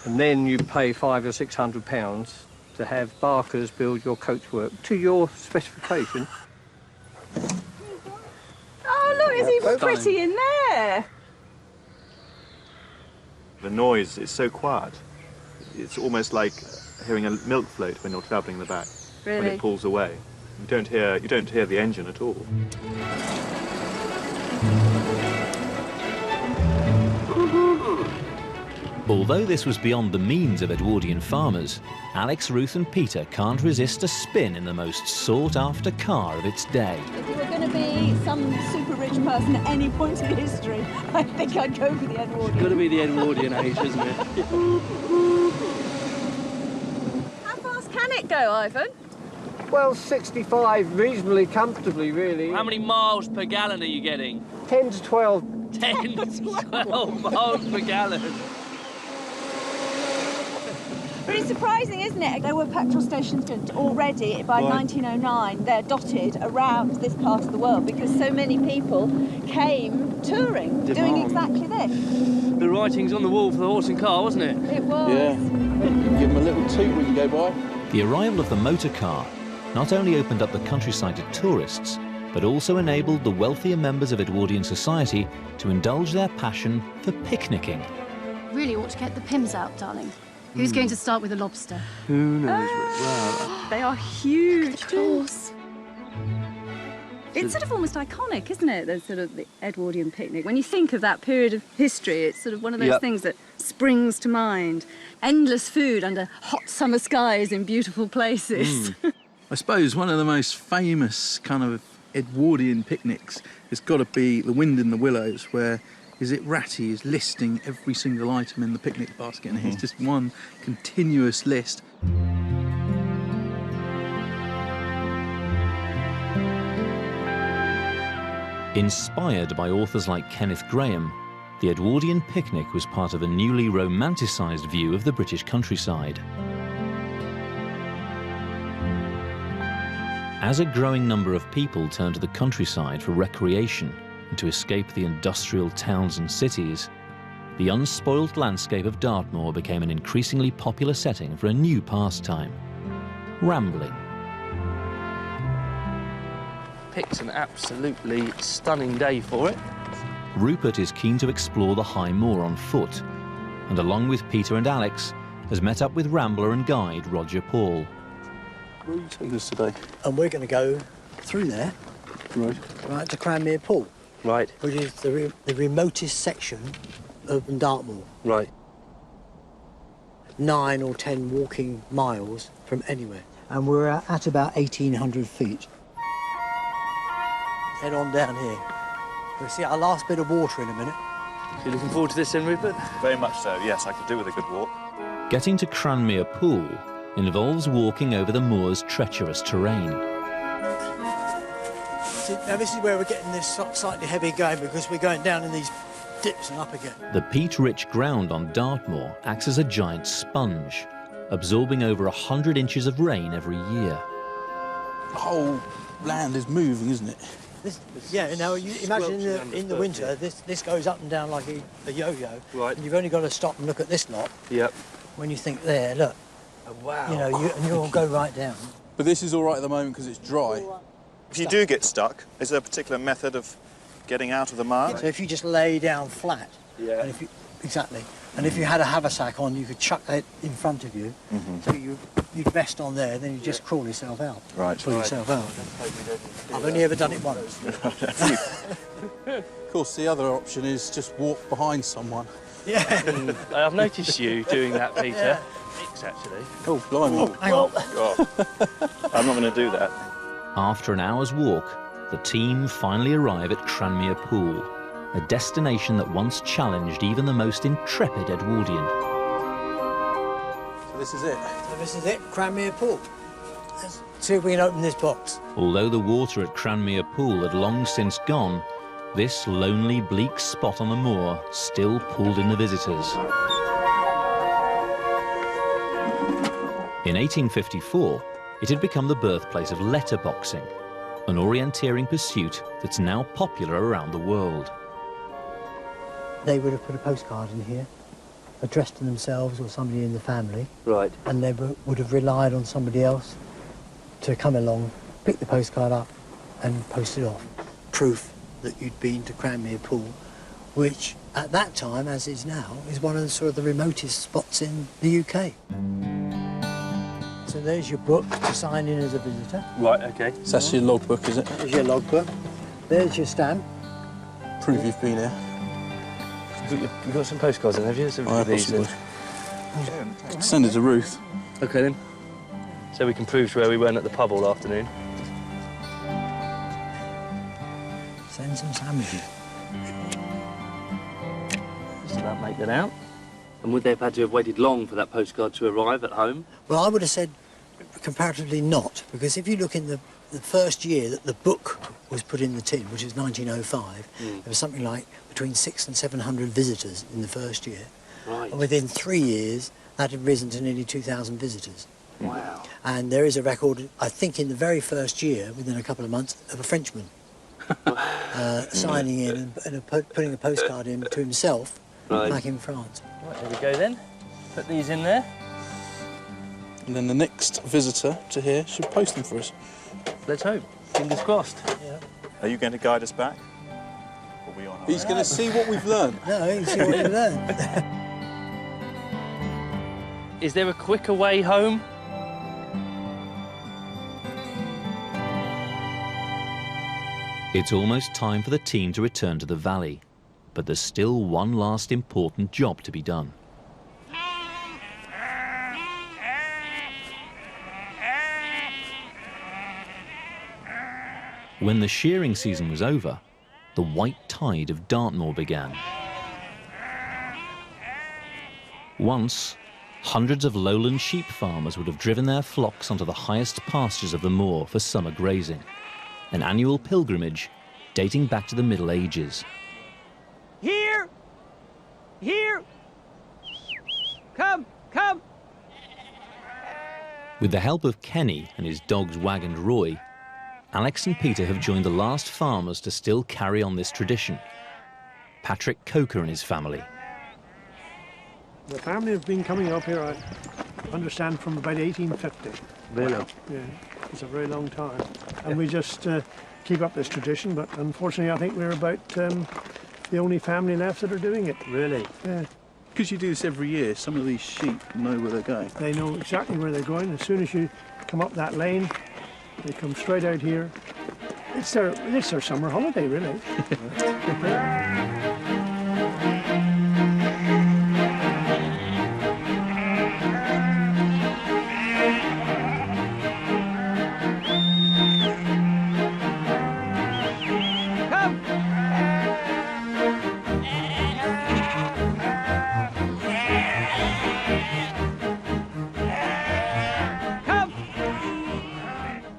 Speaker 15: And then you pay £500 or £600 to have Barkers build your coachwork to your specification.
Speaker 3: Oh, look, it's even pretty in there.
Speaker 14: The noise is so quiet. It's almost like hearing a milk float when you're travelling the back.
Speaker 3: Really?
Speaker 14: When it pulls away. You don't hear the engine at all.
Speaker 1: Although this was beyond the means of Edwardian farmers, Alex, Ruth and Peter can't resist a spin in the most sought-after car of its day.
Speaker 3: If you were going to be some super rich person at any point in history, I think I'd go for the Edwardian.
Speaker 2: It's got to be the Edwardian age, isn't it?
Speaker 3: How fast can it go, Ivan?
Speaker 15: Well, 65 reasonably comfortably, really.
Speaker 2: How many miles per gallon are you getting?
Speaker 15: 10 to 12.
Speaker 2: 10 to 12 miles per gallon.
Speaker 3: Pretty surprising, isn't it? There were petrol stations already by 1909. They're dotted around this part of the world because so many people came touring, doing exactly this.
Speaker 2: The writing's on the wall for the horse and car, wasn't it?
Speaker 3: It was.
Speaker 6: Yeah. Give them a little toot when you go by.
Speaker 1: The arrival of the motor car not only opened up the countryside to tourists, but also enabled the wealthier members of Edwardian society to indulge their passion for picnicking.
Speaker 16: Really ought to get the Pims out, darling. Who's going to start with a lobster?
Speaker 2: Who knows? Well,
Speaker 3: they are huge.
Speaker 16: Claws.
Speaker 3: It's sort of almost iconic, isn't it? The sort of the Edwardian picnic. When you think of that period of history, it's sort of one of those things that springs to mind. Endless food under hot summer skies in beautiful places.
Speaker 6: I suppose one of the most famous kind of Edwardian picnics has got to be the Wind in the Willows, where Ratty is listing every single item in the picnic basket, and it's just one continuous list.
Speaker 1: Inspired by authors like Kenneth Grahame, the Edwardian picnic was part of a newly romanticised view of the British countryside. As a growing number of people turned to the countryside for recreation and to escape the industrial towns and cities, the unspoilt landscape of Dartmoor became an increasingly popular setting for a new pastime: rambling.
Speaker 2: picked an absolutely stunning day for it.
Speaker 1: Rupert is keen to explore the high moor on foot, and along with Peter and Alex, has met up with rambler and guide Roger Paul.
Speaker 6: Where are you taking us today?
Speaker 17: And we're going to go through there, right to Cranmere Pool,
Speaker 2: right,
Speaker 17: which is the remotest section of Dartmoor.
Speaker 2: Right.
Speaker 17: 9 or 10 walking miles from anywhere. And we're at about 1,800 feet. Head on down here. We'll see our last bit of water in a minute.
Speaker 2: So you looking forward to this then, Rupert?
Speaker 14: Very much so, yes. I could do with a good walk.
Speaker 1: Getting to Cranmere Pool involves walking over the moor's treacherous terrain.
Speaker 17: See, now this is where we're getting this slightly heavy going, because we're going down in these dips and up again.
Speaker 1: The peat-rich ground on Dartmoor acts as a giant sponge, absorbing over 100 inches of rain every year.
Speaker 6: The whole land is moving, isn't it?
Speaker 17: Yeah, now you imagine in the winter, this goes up and down like a yo-yo.
Speaker 2: Right.
Speaker 17: And you've only got to stop and look at this lot.
Speaker 2: Yep.
Speaker 17: When you think there, look.
Speaker 2: Oh, wow.
Speaker 17: You know, and you'll go right down.
Speaker 6: But this is all right at the moment because it's dry.
Speaker 14: If you do get stuck, is there a particular method of getting out of the mire?
Speaker 17: So if you just lay down flat.
Speaker 14: Yeah.
Speaker 17: And if you, exactly. And if you had a haversack on, you could chuck that in front of you.
Speaker 14: Mm-hmm.
Speaker 17: So you'd vest on there, then you just crawl yourself out.
Speaker 14: Right.
Speaker 17: Pull yourself out. I've only ever done it once.
Speaker 6: Of course, the other option is just walk behind someone.
Speaker 17: Yeah.
Speaker 2: I've noticed you doing that, Peter.
Speaker 17: Yeah.
Speaker 2: Mix, actually.
Speaker 6: Oh, blimey.
Speaker 17: Oh, hang on.
Speaker 14: God. I'm not going to do that.
Speaker 1: After an hour's walk, the team finally arrive at Cranmere Pool, a destination that once challenged even the most intrepid Edwardian.
Speaker 6: So this is it?
Speaker 17: So this is it, Cranmere Pool. Let's see if we can open this box.
Speaker 1: Although the water at Cranmere Pool had long since gone, this lonely, bleak spot on the moor still pulled in the visitors. In 1854, it had become the birthplace of letterboxing, an orienteering pursuit that's now popular around the world.
Speaker 17: They would have put a postcard in here, addressed to themselves or somebody in the family.
Speaker 2: Right.
Speaker 17: And they would have relied on somebody else to come along, pick the postcard up and post it off. Proof that you'd been to Cranmere Pool, which at that time, as is now, is one of the sort of the remotest spots in the UK. So there's your book to sign in as a visitor.
Speaker 2: Right, OK.
Speaker 6: So that's your logbook, is it?
Speaker 17: There's your logbook. There's your stamp.
Speaker 6: Prove you've been here.
Speaker 2: You've got some postcards in, have you? Some
Speaker 6: I possibly. Send it to Ruth.
Speaker 2: OK, then. So we can prove to her we weren't at the pub all afternoon.
Speaker 17: Send some sandwiches.
Speaker 2: Just about make that out. And would they have had to have waited long for that postcard to arrive at home?
Speaker 17: Well, I would have said comparatively not, because if you look in the first year that the book was put in the tin, which was 1905, there was something like between 600 and 700 visitors in the first year.
Speaker 2: Right.
Speaker 17: And within 3 years, that had risen to nearly 2,000 visitors.
Speaker 12: Wow.
Speaker 17: And there is a record, I think in the very first year, within a couple of months, of a Frenchman signing in and putting a postcard in to himself back in France.
Speaker 2: Right, here we go then. Put these in there.
Speaker 6: And then the next visitor to here should post them for us.
Speaker 2: Let's hope. Fingers crossed.
Speaker 14: Yeah. Are you going to guide us back? Or are we on?
Speaker 6: He's going to see what we've learned.
Speaker 17: No, he's see what we've learned.
Speaker 2: Is there a quicker way home?
Speaker 1: It's almost time for the team to return to the valley, but there's still one last important job to be done. When the shearing season was over, the white tide of Dartmoor began. Once, hundreds of lowland sheep farmers would have driven their flocks onto the highest pastures of the moor for summer grazing, an annual pilgrimage dating back to the Middle Ages.
Speaker 18: Here! Here! Come! Come!
Speaker 1: With the help of Kenny and his dogs Wag and Roy, Alex and Peter have joined the last farmers to still carry on this tradition. Patrick Coker and his family.
Speaker 19: The family have been coming up here, I understand, from about 1850.
Speaker 2: Really?
Speaker 19: Yeah, it's a very long time. And we just keep up this tradition, but unfortunately I think we're about the only family left that are doing it.
Speaker 2: Really?
Speaker 19: Yeah.
Speaker 6: Because you do this every year, some of these sheep know where they're going.
Speaker 19: They know exactly where they're going. As soon as you come up that lane, they come straight out here. It's their summer holiday, really.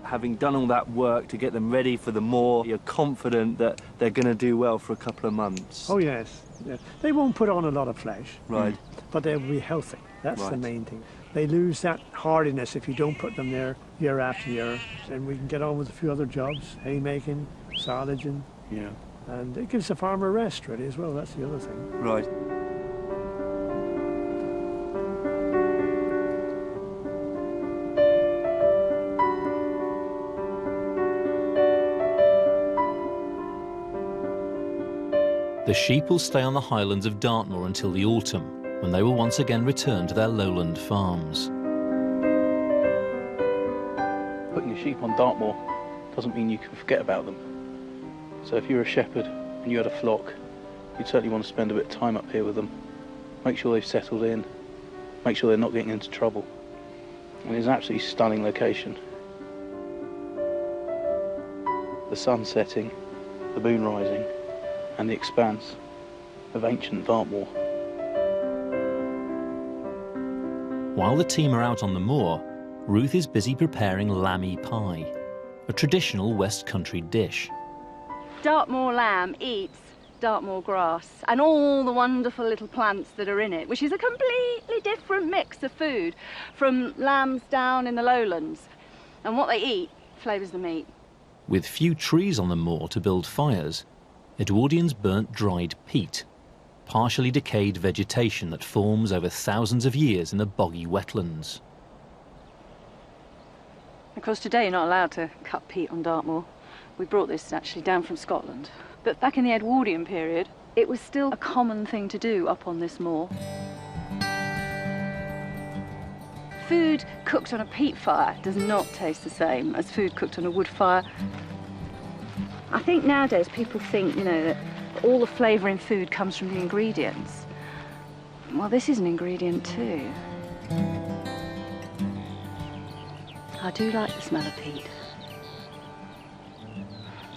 Speaker 2: Having done all that work to get them ready for the moor, you're confident that they're going to do well for a couple of months?
Speaker 19: Oh, yes. Yeah. They won't put on a lot of flesh.
Speaker 2: Right.
Speaker 19: But they'll be healthy. That's
Speaker 2: Right.
Speaker 19: the main thing. They lose that hardiness if you don't put them there year after year. And we can get on with a few other jobs, haymaking, silaging.
Speaker 6: Yeah.
Speaker 19: And it gives the farmer rest, really, as well. That's the other thing.
Speaker 2: Right.
Speaker 1: The sheep will stay on the highlands of Dartmoor until the autumn, when they will once again return to their lowland farms.
Speaker 10: Putting your sheep on Dartmoor doesn't mean you can forget about them. So if you're a shepherd and you had a flock, you'd certainly want to spend a bit of time up here with them. Make sure they've settled in, make sure they're not getting into trouble. And it's an absolutely stunning location. The sun setting, the moon rising, and the expanse of ancient Dartmoor.
Speaker 1: While the team are out on the moor, Ruth is busy preparing lammy pie, a traditional West Country dish.
Speaker 3: Dartmoor lamb eats Dartmoor grass and all the wonderful little plants that are in it, which is a completely different mix of food from lambs down in the lowlands. And what they eat flavours the meat.
Speaker 1: With few trees on the moor to build fires, Edwardians burnt dried peat, partially decayed vegetation that forms over thousands of years in the boggy wetlands.
Speaker 3: Of course, today you're not allowed to cut peat on Dartmoor. We brought this actually down from Scotland. But back in the Edwardian period, it was still a common thing to do up on this moor. Food cooked on a peat fire does not taste the same as food cooked on a wood fire. I think nowadays people think, you know, that all the flavour in food comes from the ingredients. Well, this is an ingredient too. I do like the smell of peat.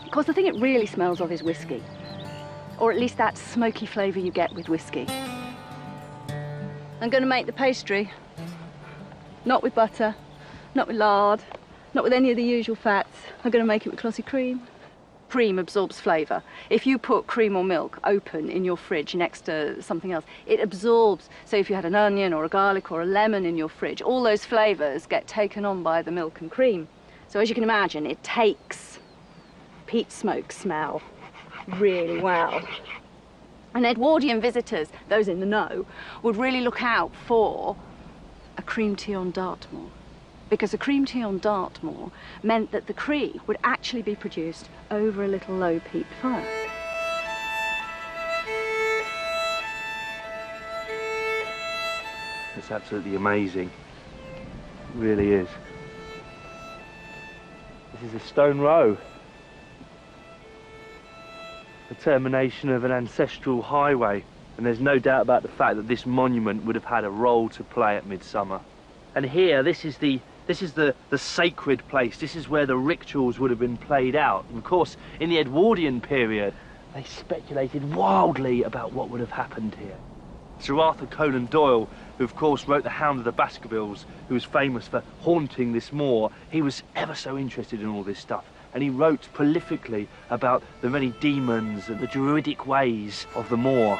Speaker 3: Of course, the thing it really smells of is whiskey. Or at least that smoky flavour you get with whiskey. I'm going to make the pastry. Not with butter, not with lard, not with any of the usual fats. I'm going to make it with clotted cream. cream absorbs flavour. If you put cream or milk open in your fridge next to something else, it absorbs. So if you had an onion or a garlic or a lemon in your fridge, all those flavours get taken on by the milk and cream. So as you can imagine, it takes peat smoke smell really well. And Edwardian visitors, those in the know, would really look out for a cream tea on Dartmoor, because a cream tea on Dartmoor meant that the cream would actually be produced over a little low peat fire.
Speaker 20: It's absolutely amazing. It really is. This is a stone row. The termination of an ancestral highway, and there's no doubt about the fact that this monument would have had a role to play at Midsummer. And here, this is the sacred place. This is where the rituals would have been played out. And of course, in the Edwardian period, they speculated wildly about what would have happened here. Sir Arthur Conan Doyle, who of course wrote the Hound of the Baskervilles, who was famous for haunting this moor, he was ever so interested in all this stuff. And he wrote prolifically about the many demons and the druidic ways of the moor.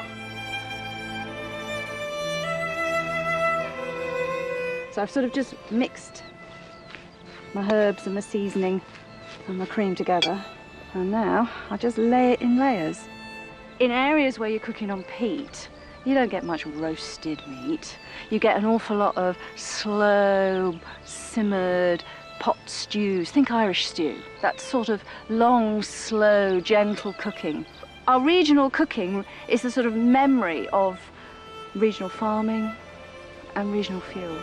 Speaker 3: So I've sort of just mixed my herbs and my seasoning and my cream together, and now I just lay it in layers. In areas where you're cooking on peat, you don't get much roasted meat. You get an awful lot of slow, simmered pot stews. Think Irish stew. That sort of long, slow, gentle cooking. Our regional cooking is the sort of memory of regional farming and regional fuel.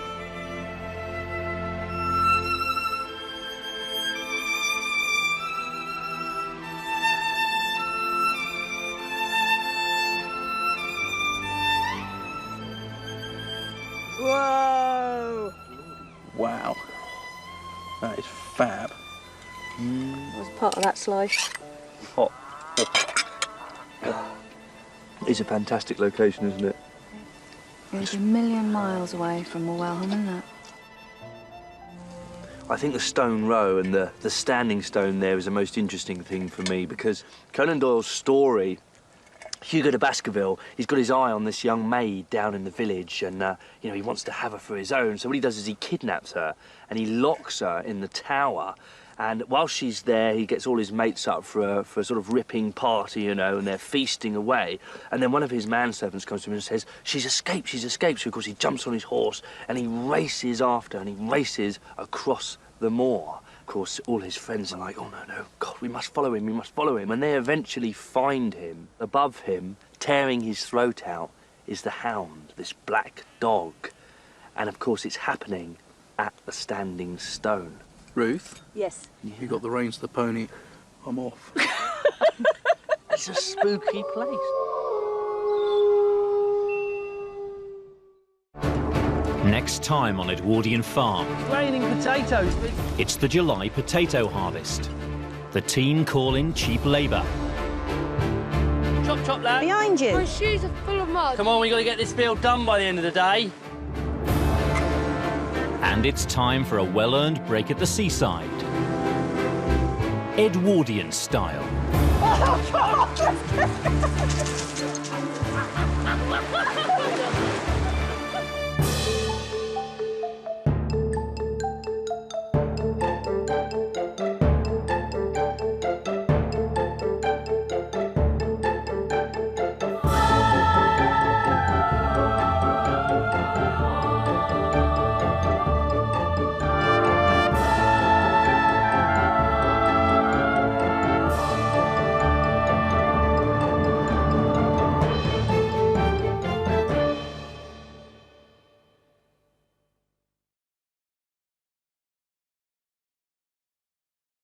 Speaker 6: Whoa! Wow. That is fab.
Speaker 3: That was part of that slice.
Speaker 20: Hot. It's a fantastic location, isn't it?
Speaker 3: It's a million miles away from Wellham, isn't it?
Speaker 20: I think the stone row and the standing stone there is the most interesting thing for me, because Conan Doyle's story, Hugo de Baskerville, he's got his eye on this young maid down in the village, and you know, he wants to have her for his own. So what he does is he kidnaps her and he locks her in the tower. And while she's there, he gets all his mates up for a sort of ripping party, you know, and they're feasting away. And then one of his manservants comes to him and says, "She's escaped, she's escaped." So of course he jumps on his horse and he races after, and he races across the moor. Of course, all his friends are like, "Oh, no, God, we must follow him, we must follow him." And they eventually find him. Above him, tearing his throat out, is the Hound, this black dog. And of course, it's happening at the Standing Stone.
Speaker 6: Ruth?
Speaker 3: Yes?
Speaker 6: You got the reins to the pony. I'm off.
Speaker 20: It's a spooky place.
Speaker 1: Next time on Edwardian Farm.
Speaker 2: It's raining potatoes.
Speaker 1: It's the July potato harvest. The team call in cheap labour.
Speaker 2: Chop, chop, lad.
Speaker 5: Behind you.
Speaker 16: My shoes are full of mud.
Speaker 2: Come on, we've got to get this field done by the end of the day.
Speaker 1: And it's time for a well-earned break at the seaside. Edwardian style.
Speaker 5: Oh, God.